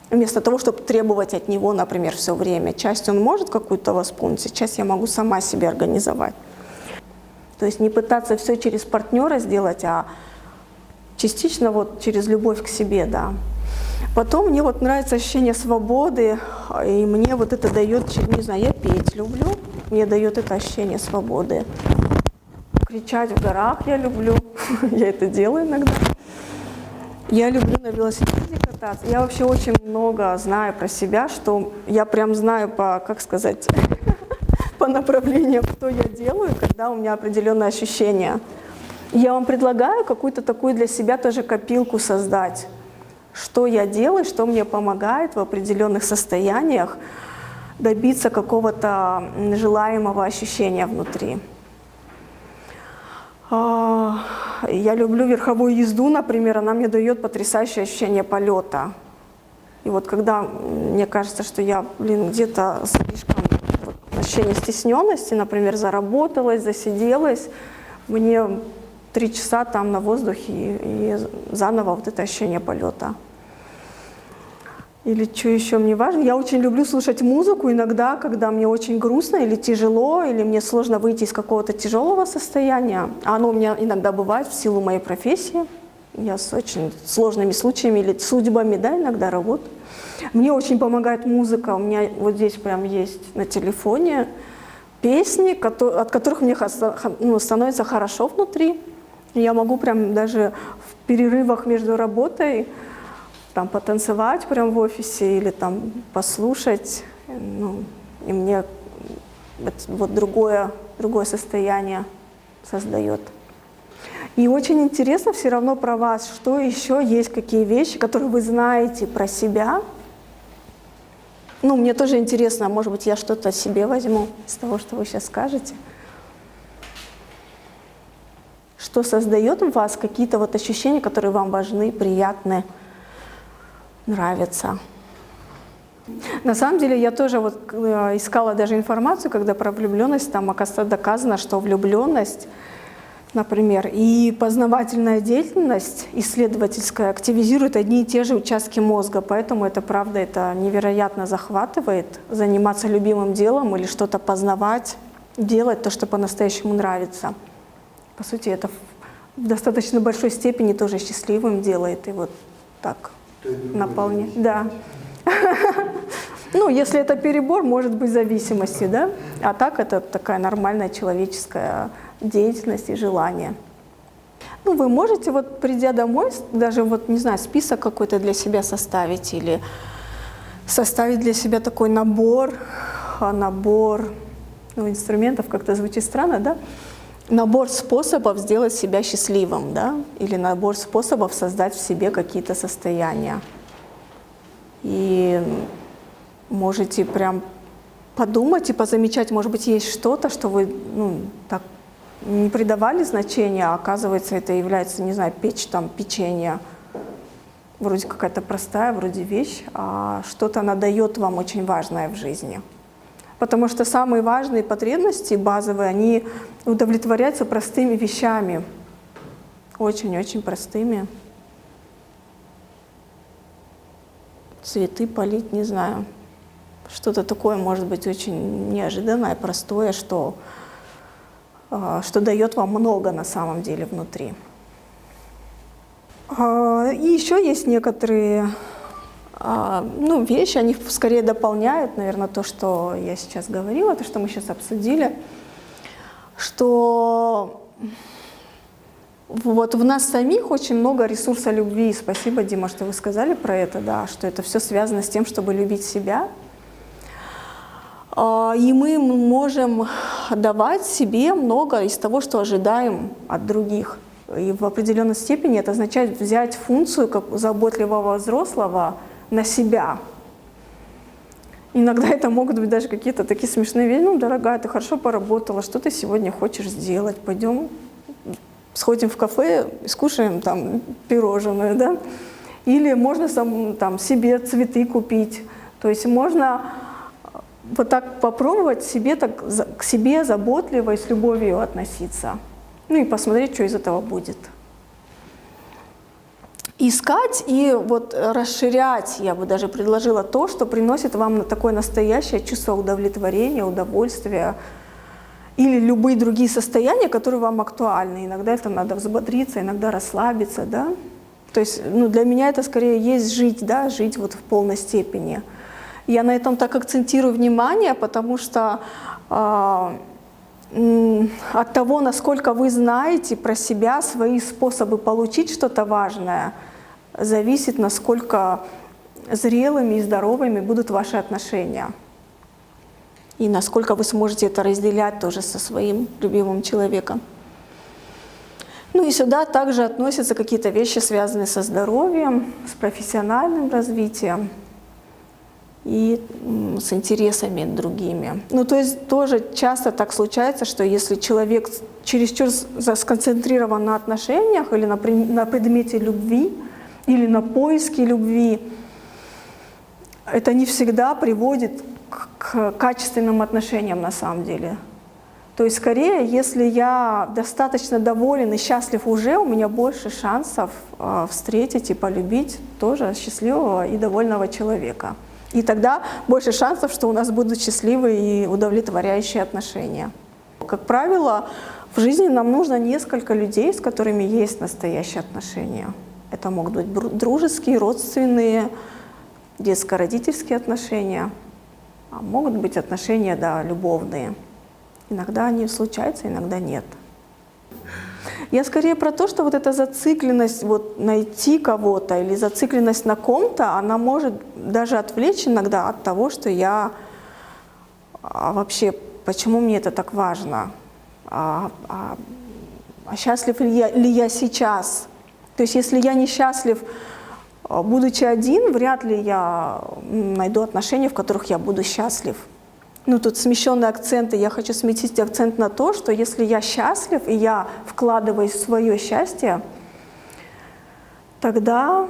Вместо того, чтобы требовать от него, например, все время. Часть он может какую-то восполнить, а часть я могу сама себе организовать. То есть не пытаться все через партнера сделать, а частично через любовь к себе, да. Потом мне нравится ощущение свободы, и мне это дает, не знаю, я петь люблю, мне дает это ощущение свободы. Кричать в горах я люблю, я это делаю иногда. Я люблю на велосипеде кататься. Я вообще очень много знаю про себя, что я прям знаю по направлениям, что я делаю, когда у меня определенные ощущения. Я вам предлагаю какую-то такую для себя тоже копилку создать. Что я делаю, что мне помогает в определенных состояниях добиться какого-то желаемого ощущения внутри. Я люблю верховую езду, например, она мне дает потрясающее ощущение полета. И когда мне кажется, что я, где-то слишком ощущение стесненности, например, заработалась, засиделась, мне 3 часа там на воздухе и заново вот это ощущение полета. Или что еще мне важно? Я очень люблю слушать музыку иногда, когда мне очень грустно или тяжело, или мне сложно выйти из какого-то тяжелого состояния. А оно у меня иногда бывает в силу моей профессии. Я с очень сложными случаями или судьбами, да, иногда работаю. Мне очень помогает музыка. У меня вот здесь прям есть на телефоне песни, от которых мне становится хорошо внутри. И я могу прям даже в перерывах между работой там потанцевать прям в офисе или там послушать, ну, и мне вот другое состояние создает. И очень интересно все равно про вас, что еще есть, какие вещи, которые вы знаете про себя. Ну, мне тоже интересно, может быть, я что-то себе возьму из того, что вы сейчас скажете. Что создает в вас какие-то вот ощущения, которые вам важны, приятны, нравится. На самом деле я тоже вот искала даже информацию, когда про влюбленность, там оказывается доказано, что влюбленность, например, и познавательная деятельность исследовательская активизирует одни и те же участки мозга, поэтому это правда, это невероятно захватывает, заниматься любимым делом или что-то познавать, делать то, что по-настоящему нравится. По сути, это в достаточно большой степени тоже счастливым делает и вот так. Наполнить, да. Ну, если это перебор, может быть зависимости, да? А так это такая нормальная человеческая деятельность и желание. Ну, вы можете, вот придя домой, даже вот, не знаю, список какой-то для себя составить или составить для себя такой набор, ну, инструментов, как-то звучит странно, да? Набор способов сделать себя счастливым, да, или набор способов создать в себе какие-то состояния. И можете прям подумать и позамечать, может быть, есть что-то, что вы, ну, так не придавали значения, а оказывается, это является, не знаю, печь там печенье. Вроде какая-то простая, вроде вещь, а что-то она дает вам очень важное в жизни. Потому что самые важные потребности базовые, они удовлетворяются простыми вещами. Очень-очень простыми. Цветы полить, не знаю. Что-то такое может быть очень неожиданное, простое, что дает вам много на самом деле внутри. И еще есть некоторые вещи, они скорее дополняют, наверное, то, что я сейчас говорила, то, что мы сейчас обсудили, что вот в нас самих очень много ресурса любви. Спасибо, Дима, что вы сказали про это, да, что это все связано с тем, чтобы любить себя. И мы можем давать себе много из того, что ожидаем от других. И в определенной степени это означает взять функцию как заботливого взрослого на себя. Иногда это могут быть даже какие-то такие смешные вещи. Ну, дорогая, ты хорошо поработала, что ты сегодня хочешь сделать? Пойдем, сходим в кафе и скушаем там пирожное, да? Или можно там себе цветы купить. То есть можно вот так попробовать к себе заботливо и с любовью относиться. Ну и посмотреть, что из этого будет. Искать и вот расширять, я бы даже предложила, то, что приносит вам такое настоящее чувство удовлетворения, удовольствия или любые другие состояния, которые вам актуальны. Иногда это надо взбодриться, иногда расслабиться, да. То есть, для меня это скорее есть жить, да, жить вот в полной степени. Я на этом так акцентирую внимание, потому что от того, насколько вы знаете про себя, свои способы получить что-то важное, зависит, насколько зрелыми и здоровыми будут ваши отношения. И насколько вы сможете это разделять тоже со своим любимым человеком. Ну и сюда также относятся какие-то вещи, связанные со здоровьем, с профессиональным развитием и с интересами другими. Ну, то есть тоже часто так случается, что если человек чересчур сконцентрирован на отношениях или на предмете любви, или на поиске любви, это не всегда приводит к качественным отношениям на самом деле. То есть скорее, если я достаточно доволен и счастлив уже, у меня больше шансов встретить и полюбить тоже счастливого и довольного человека. И тогда больше шансов, что у нас будут счастливые и удовлетворяющие отношения. Как правило, в жизни нам нужно несколько людей, с которыми есть настоящие отношения. Это могут быть дружеские, родственные, детско-родительские отношения, а могут быть отношения, да, любовные. Иногда они случаются, иногда нет. Я скорее про то, что вот эта зацикленность вот найти кого-то или зацикленность на ком-то, она может даже отвлечь иногда от того, что я вообще, почему мне это так важно, счастлив ли я сейчас. То есть если я несчастлив, будучи один, вряд ли я найду отношения, в которых я буду счастлив. Ну, тут смещенные акценты. Я хочу сместить акцент на то, что если я счастлив, и я вкладываюсь в свое счастье, тогда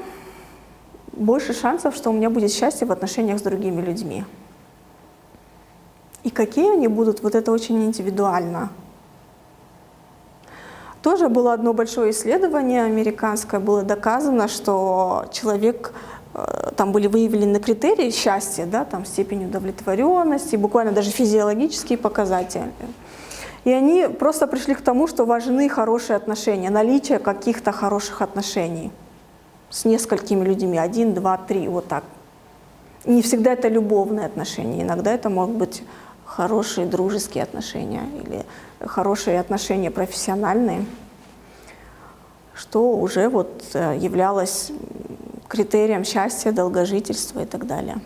больше шансов, что у меня будет счастье в отношениях с другими людьми. И какие они будут, вот это очень индивидуально. Тоже было одно большое исследование американское, было доказано, что человек, там были выявлены критерии счастья, да, там степень удовлетворенности, буквально даже физиологические показатели. И они просто пришли к тому, что важны хорошие отношения, наличие каких-то хороших отношений с несколькими людьми, 1, 2, 3, вот так. Не всегда это любовные отношения, иногда это могут быть хорошие дружеские отношения или хорошие отношения профессиональные, что уже вот являлось критерием счастья, долгожительства и так далее.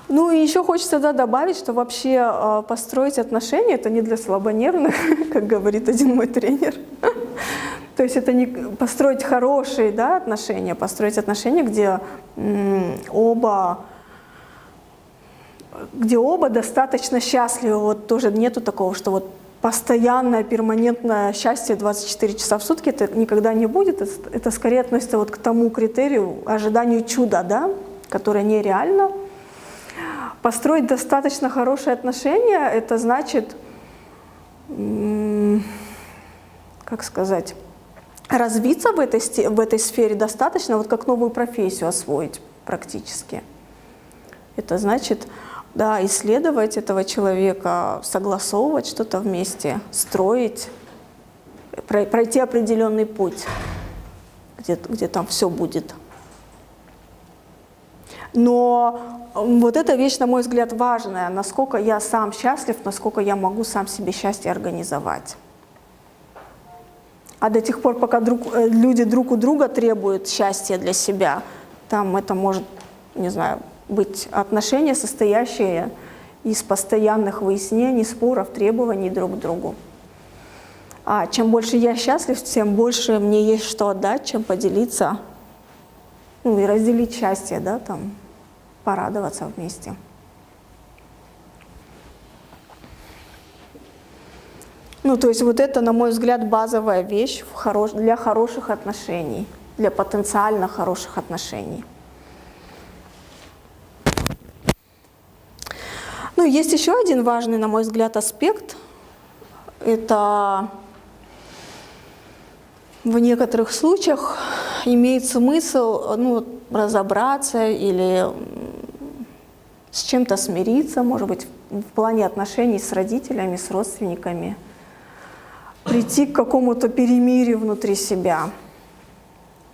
Ну и еще хочется добавить, что вообще построить отношения — это не для слабонервных, как говорит один мой тренер. То есть это не построить хорошие, да, отношения, построить отношения, где оба достаточно счастливы. Вот тоже нету такого, что вот постоянное, перманентное счастье 24 часа в сутки, это никогда не будет. Это скорее относится вот к тому критерию, ожиданию чуда, да, которое нереально. Построить достаточно хорошие отношения — это значит, как сказать, развиться в этой сфере достаточно, вот как новую профессию освоить практически. Это значит, да, исследовать этого человека, согласовывать что-то вместе, строить, пройти определенный путь, где там все будет. Но вот эта вещь, на мой взгляд, важная, насколько я сам счастлив, насколько я могу сам себе счастье организовать. А до тех пор, пока люди друг у друга требуют счастья для себя, там это может, не знаю, быть отношения, состоящие из постоянных выяснений, споров, требований друг к другу. А чем больше я счастлив, тем больше мне есть что отдать, чем поделиться, ну и разделить счастье, да, там, порадоваться вместе. Ну, то есть вот это, на мой взгляд, базовая вещь для хороших отношений, для потенциально хороших отношений. Ну, есть еще один важный, на мой взгляд, аспект. Это в некоторых случаях имеет смысл, разобраться или с чем-то смириться, может быть, в плане отношений с родителями, с родственниками, прийти к какому-то перемирию внутри себя.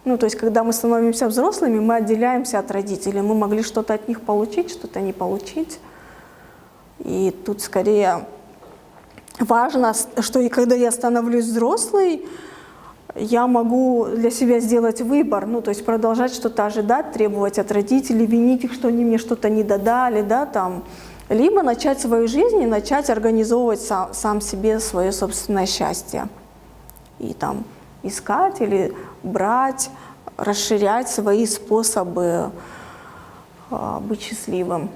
Ну, то есть, когда мы становимся взрослыми, мы отделяемся от родителей. Мы могли что-то от них получить, что-то не получить. И тут скорее важно, что и когда я становлюсь взрослой, я могу для себя сделать выбор, ну, то есть продолжать что-то ожидать, требовать от родителей, винить их, что они мне что-то не додали, да, там, либо начать свою жизнь и начать организовывать сам себе свое собственное счастье. И там искать или брать, расширять свои способы быть счастливым.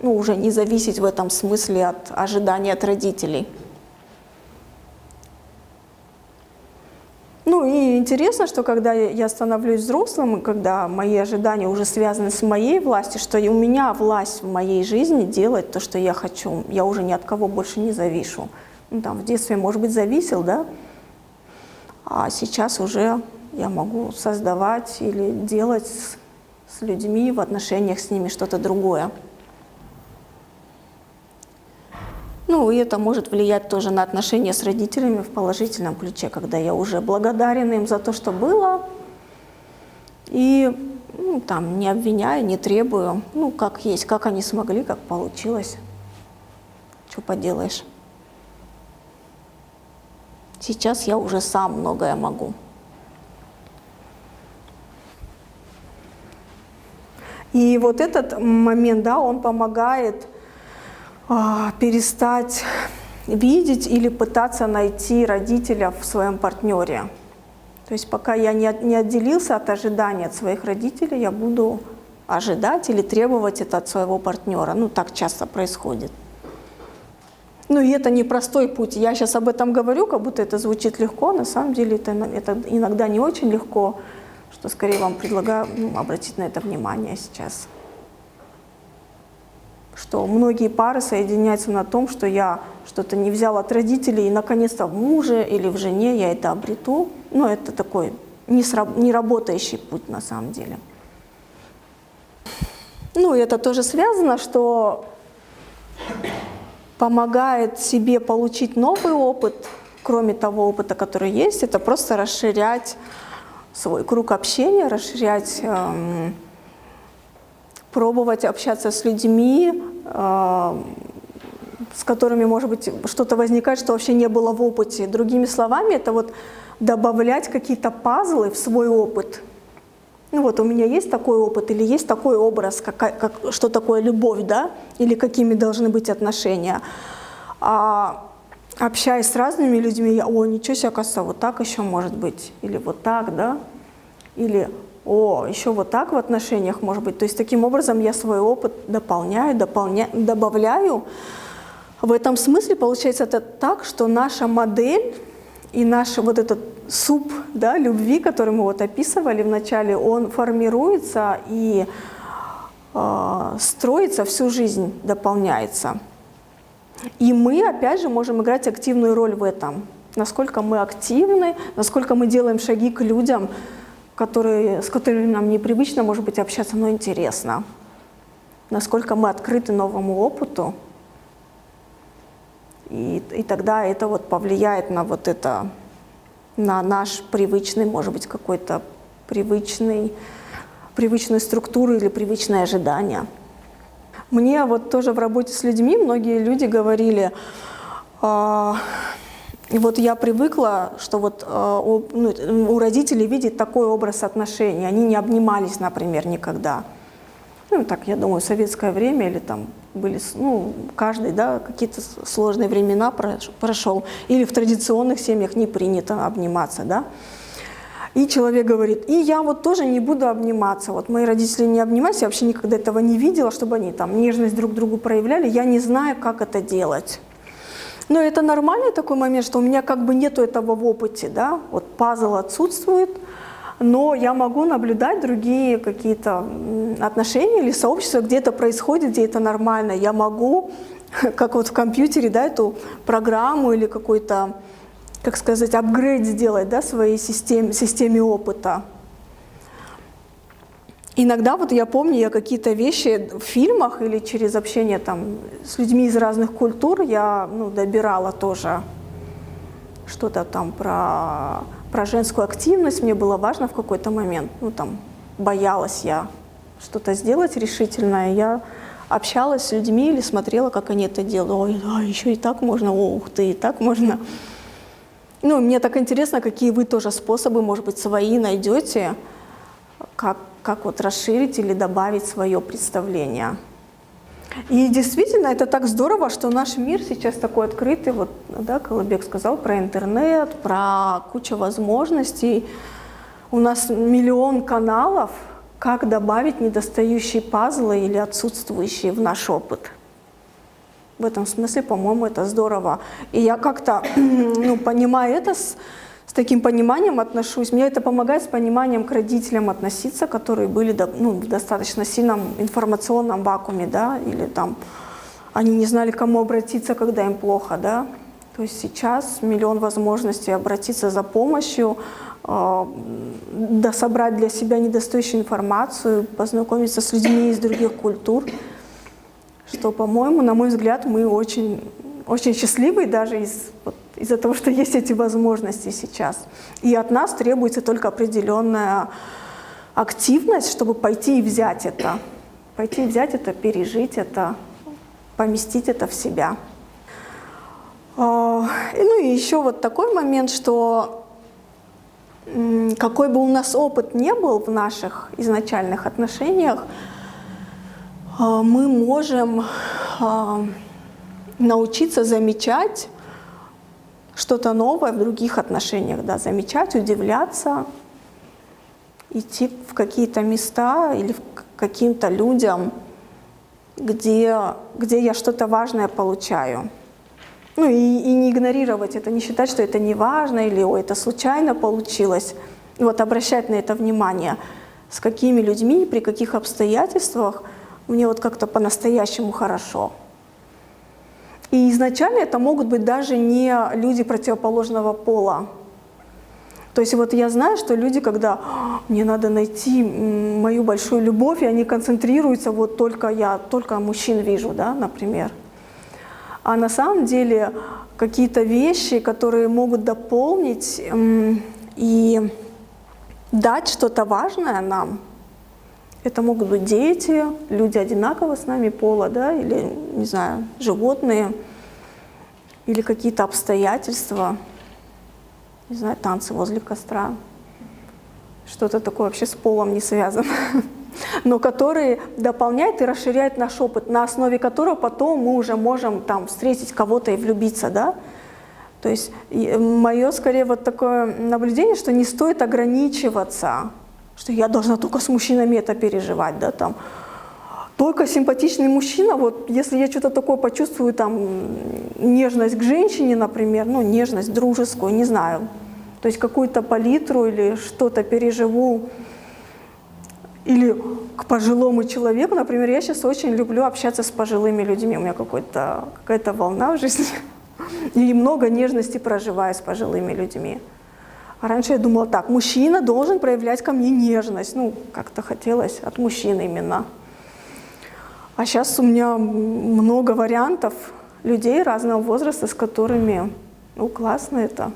Ну, уже не зависеть в этом смысле от ожиданий от родителей. Ну и интересно, что когда я становлюсь взрослым, и когда мои ожидания уже связаны с моей властью, что и у меня власть в моей жизни делать то, что я хочу. Я уже ни от кого больше не завишу. Ну, там, в детстве, может быть, зависел, да? А сейчас уже я могу создавать или делать с людьми, в отношениях с ними что-то другое. Ну, и это может влиять тоже на отношения с родителями в положительном ключе, когда я уже благодарен им за то, что было, и там, не обвиняю, не требую, ну, как есть, как они смогли, как получилось. Что поделаешь. Сейчас я уже сам многое могу. И вот этот момент, да, он помогает перестать видеть или пытаться найти родителя в своем партнере. То есть пока я не отделился от ожидания от своих родителей, я буду ожидать или требовать это от своего партнера. Ну, так часто происходит. Ну, и это непростой путь. Я сейчас об этом говорю, как будто это звучит легко. На самом деле это иногда не очень легко, что скорее вам предлагаю обратить на это внимание сейчас. Что многие пары соединяются на том, что я что-то не взял от родителей, и наконец-то в муже или в жене я это обрету. Но это такой не работающий путь на самом деле. Ну, и это тоже связано, что помогает себе получить новый опыт, кроме того опыта, который есть, это просто расширять свой круг общения, расширять, пробовать общаться с людьми, с которыми, может быть, что-то возникает, что вообще не было в опыте. Другими словами, это вот добавлять какие-то пазлы в свой опыт. Ну вот у меня есть такой опыт или есть такой образ, что такое любовь, да, или какими должны быть отношения. А общаясь с разными людьми, о, ничего себе, оказывается, вот так еще может быть, или вот так, да, или о, еще вот так в отношениях может быть. То есть таким образом я свой опыт добавляю. В этом смысле получается это так, что наша модель и наш вот этот суп, да, любви, который мы вот описывали вначале, он формируется и строится всю жизнь, дополняется. И мы, опять же, можем играть активную роль в этом. Насколько мы активны, насколько мы делаем шаги к людям, с которыми нам непривычно, может быть, общаться, но интересно. Насколько мы открыты новому опыту. И тогда это вот повлияет на вот это, на наш привычный, может быть, какой-то привычную структуру или привычное ожидание. Мне вот тоже в работе с людьми многие люди говорили, и вот я привыкла, что вот у родителей видеть такой образ отношений. Они не обнимались, например, никогда. Ну, так, я думаю, в советское время или там были, ну, каждый, да, какие-то сложные времена прошел. Или в традиционных семьях не принято обниматься, да. И человек говорит, и я вот тоже не буду обниматься. Вот мои родители не обнимаются, я вообще никогда этого не видела, чтобы они там нежность друг к другу проявляли. Я не знаю, как это делать. Но это нормальный такой момент, что у меня как бы нету этого в опыте, да. Вот пазл отсутствует. Но я могу наблюдать другие какие-то отношения или сообщества, где это происходит, где это нормально. Я могу, как вот в компьютере, да, эту программу или какой-то, как сказать, апгрейд сделать, да, своей системе опыта. Иногда, вот я помню, я какие-то вещи в фильмах или через общение там с людьми из разных культур я добирала тоже что-то там про женскую активность. Мне было важно в какой-то момент, боялась я что-то сделать решительное. Я общалась с людьми или смотрела, как они это делают. Ой, да, еще и так можно, ух ты, и так можно. Мне так интересно, какие вы тоже способы, может быть, свои найдете, как вот расширить или добавить свое представление. И действительно, это так здорово, что наш мир сейчас такой открытый. Вот, да, Колобек сказал про интернет, про кучу возможностей. У нас миллион каналов, как добавить недостающие пазлы или отсутствующие в наш опыт. В этом смысле, по-моему, это здорово. И я как-то, понимая это, с таким пониманием отношусь. Мне это помогает с пониманием к родителям относиться, которые были в достаточно сильном информационном вакууме, да, или там они не знали, к кому обратиться, когда им плохо, да. То есть сейчас миллион возможностей обратиться за помощью, собрать для себя недостающую информацию, познакомиться с людьми из других культур, что, по-моему, на мой взгляд, мы очень, очень счастливы даже из-за того, что есть эти возможности сейчас. И от нас требуется только определенная активность, чтобы пойти и взять это. Пойти и взять это, пережить это, поместить это в себя. Ну и еще вот такой момент, что какой бы у нас опыт не был в наших изначальных отношениях, мы можем научиться замечать что-то новое в других отношениях, да, замечать, удивляться, идти в какие-то места или к каким-то людям, где я что-то важное получаю. Ну и не игнорировать это, не считать, что это не важно или «ой, это случайно получилось». Вот обращать на это внимание, с какими людьми, при каких обстоятельствах мне вот как-то по-настоящему хорошо. И изначально это могут быть даже не люди противоположного пола. То есть вот я знаю, что люди, когда мне надо найти мою большую любовь, и они концентрируются, вот только мужчин вижу, да, например. А на самом деле какие-то вещи, которые могут дополнить и дать что-то важное нам, это могут быть дети, люди одинаково с нами пола, да, или, не знаю, животные, или какие-то обстоятельства, не знаю, танцы возле костра, что-то такое вообще с полом не связано, но которые дополняют и расширяют наш опыт, на основе которого потом мы уже можем там встретить кого-то и влюбиться, да. То есть мое скорее вот такое наблюдение, что не стоит ограничиваться, что я должна только с мужчинами это переживать, да, там. Только симпатичный мужчина, вот если я что-то такое почувствую, там, нежность к женщине, например, ну, нежность дружескую, не знаю, то есть какую-то палитру или что-то переживу, или к пожилому человеку, например, я сейчас очень люблю общаться с пожилыми людьми, у меня какая-то волна в жизни, и много нежности проживаю с пожилыми людьми. А раньше я думала так, мужчина должен проявлять ко мне нежность, ну, как-то хотелось от мужчины именно. А сейчас у меня много вариантов людей разного возраста, с которыми, ну, классно это,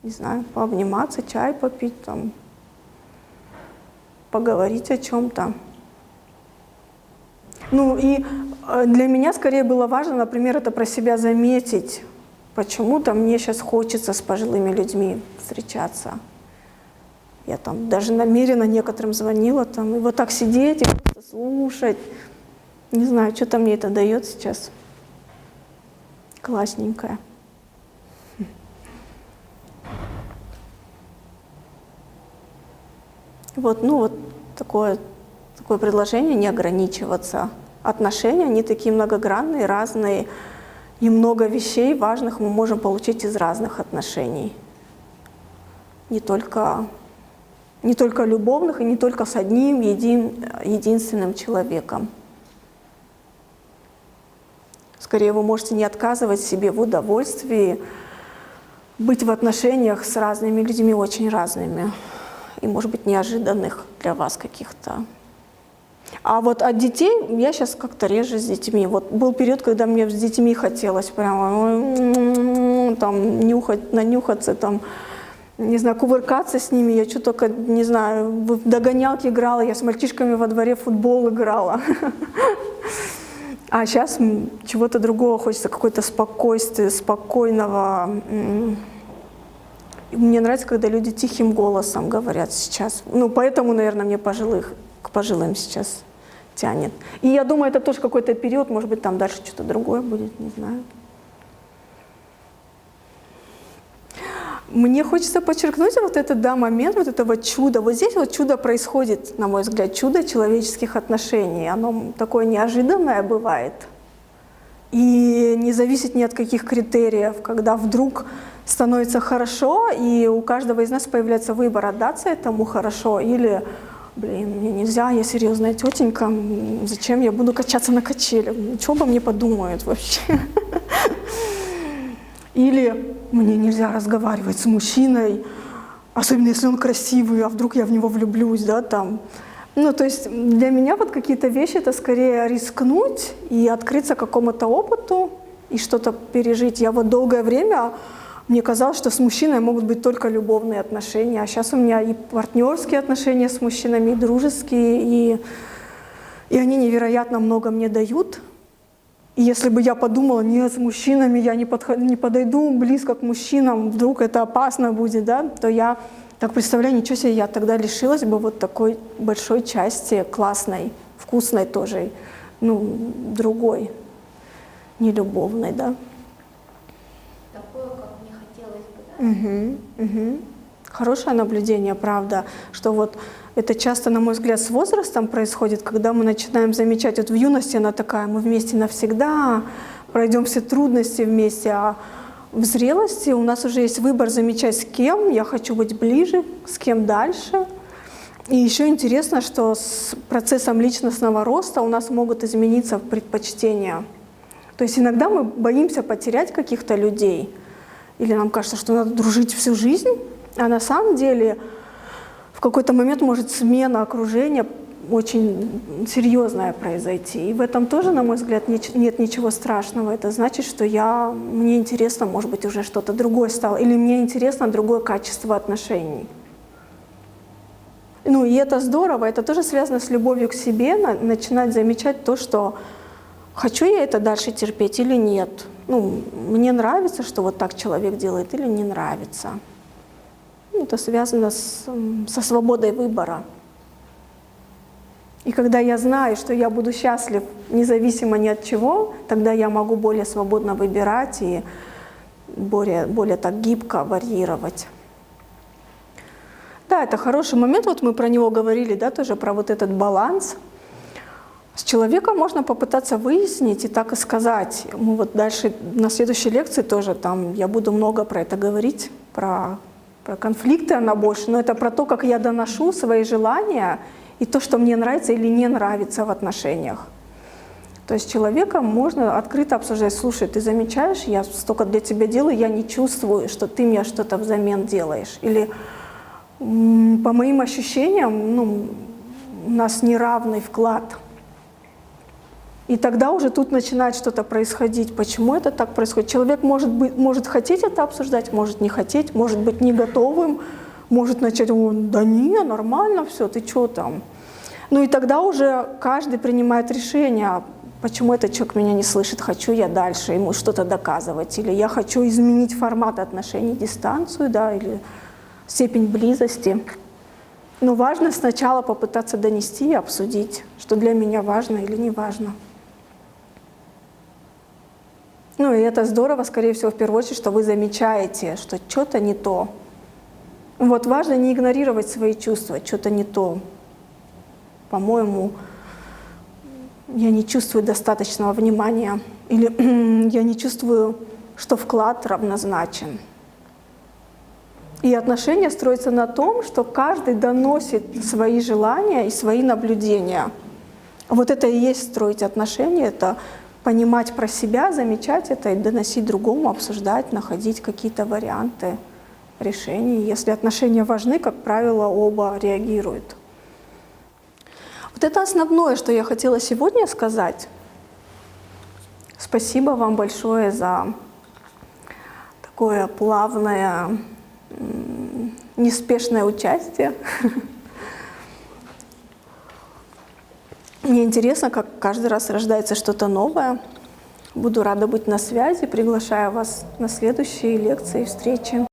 не знаю, пообниматься, чай попить, там, поговорить о чем-то. Ну, и для меня скорее было важно, например, это про себя заметить. Почему-то мне сейчас хочется с пожилыми людьми встречаться. Я там даже намеренно некоторым звонила, там, и вот так сидеть и просто слушать. Не знаю, что-то мне это дает сейчас. Классненькое. Вот, ну вот такое предложение, не ограничиваться. Отношения, они такие многогранные, разные. И много вещей важных мы можем получить из разных отношений. Не только любовных и не только с одним единственным человеком. Скорее, вы можете не отказывать себе в удовольствии быть в отношениях с разными людьми, очень разными. И, может быть, неожиданных для вас каких-то. А вот от детей я сейчас как-то реже с детьми. Вот был период, когда мне с детьми хотелось прямо там нанюхаться, там, не знаю, кувыркаться с ними. Я что только, не знаю, в догонялки играла, я с мальчишками во дворе в футбол играла. А сейчас чего-то другого хочется, какое-то спокойствие, спокойного. Мне нравится, когда люди тихим голосом говорят сейчас. Ну, поэтому, наверное, мне к пожилым сейчас тянет. И я думаю, это тоже какой-то период, может быть, там дальше что-то другое будет, не знаю. Мне хочется подчеркнуть вот этот, да, момент вот этого чуда. Вот здесь вот чудо происходит, на мой взгляд, чудо человеческих отношений. Оно такое неожиданное бывает. и не зависеть ни от каких критериев, когда вдруг становится хорошо, и у каждого из нас появляется выбор, отдаться этому хорошо или, блин, мне нельзя, я серьезная тетенька, зачем я буду качаться на качелях, что обо мне подумают вообще. Или мне нельзя разговаривать с мужчиной, особенно если он красивый, а вдруг я в него влюблюсь, да, там. Ну, то есть для меня вот какие-то вещи — это скорее рискнуть и открыться какому-то опыту и что-то пережить. Я вот долгое время, мне казалось, что с мужчиной могут быть только любовные отношения, а сейчас у меня и партнерские отношения с мужчинами, и дружеские, и они невероятно много мне дают. И если бы я подумала, нет, с мужчинами я не подойду близко к мужчинам, вдруг это опасно будет, да, то я так представляю, ничего себе, я тогда лишилась бы вот такой большой части, классной, вкусной тоже, ну, другой, нелюбовной, да. Такое, как не хотелось бы, да? Хорошее наблюдение, правда, что вот это часто, на мой взгляд, с возрастом происходит, когда мы начинаем замечать, вот в юности она такая, мы вместе навсегда, пройдем все трудности вместе, а в зрелости у нас уже есть выбор замечать, с кем я хочу быть ближе, с кем дальше. И еще интересно, что с процессом личностного роста у нас могут измениться предпочтения. То есть иногда мы боимся потерять каких-то людей, или нам кажется, что надо дружить всю жизнь, а на самом деле в какой-то момент может смена окружения очень серьезная произойти. И в этом тоже, на мой взгляд, нет ничего страшного. Это значит, что мне интересно, может быть, уже что-то другое стало, или мне интересно другое качество отношений. Ну и это здорово, это тоже связано с любовью к себе, начинать замечать то, что хочу я это дальше терпеть или нет. Ну, мне нравится, что вот так человек делает, или не нравится. Это связано со свободой выбора. И когда я знаю, что я буду счастлив независимо ни от чего, тогда я могу более свободно выбирать и более так гибко варьировать. Да, это хороший момент, вот мы про него говорили, да, тоже про вот этот баланс. С человеком можно попытаться выяснить и так и сказать. Мы вот дальше на следующей лекции тоже там я буду много про это говорить, про конфликты она больше, но это про то, как я доношу свои желания и то, что мне нравится или не нравится в отношениях. То есть с человеком можно открыто обсуждать, слушай, ты замечаешь, я столько для тебя делаю, я не чувствую, что ты мне что-то взамен делаешь. Или по моим ощущениям, ну, у нас неравный вклад. И тогда уже тут начинает что-то происходить. Почему это так происходит? Человек может хотеть это обсуждать, может не хотеть, может быть не готовым, может начать, да не, нормально все, ты что там? Ну и тогда уже каждый принимает решение, почему этот человек меня не слышит, хочу я дальше ему что-то доказывать, или я хочу изменить формат отношений, дистанцию, да, или степень близости. Но важно сначала попытаться донести и обсудить, что для меня важно или не важно. Ну и это здорово, скорее всего, в первую очередь, что вы замечаете, что что-то не то. Вот важно не игнорировать свои чувства, что-то не то. По-моему, я не чувствую достаточного внимания, или я не чувствую, что вклад равнозначен. И отношения строятся на том, что каждый доносит свои желания и свои наблюдения. Вот это и есть строить отношения, это понимать про себя, замечать это и доносить другому, обсуждать, находить какие-то варианты решений. Если отношения важны, как правило, оба реагируют. Вот это основное, что я хотела сегодня сказать. Спасибо вам большое за такое плавное, неспешное участие. Мне интересно, как каждый раз рождается что-то новое. Буду рада быть на связи, приглашаю вас на следующие лекции и встречи.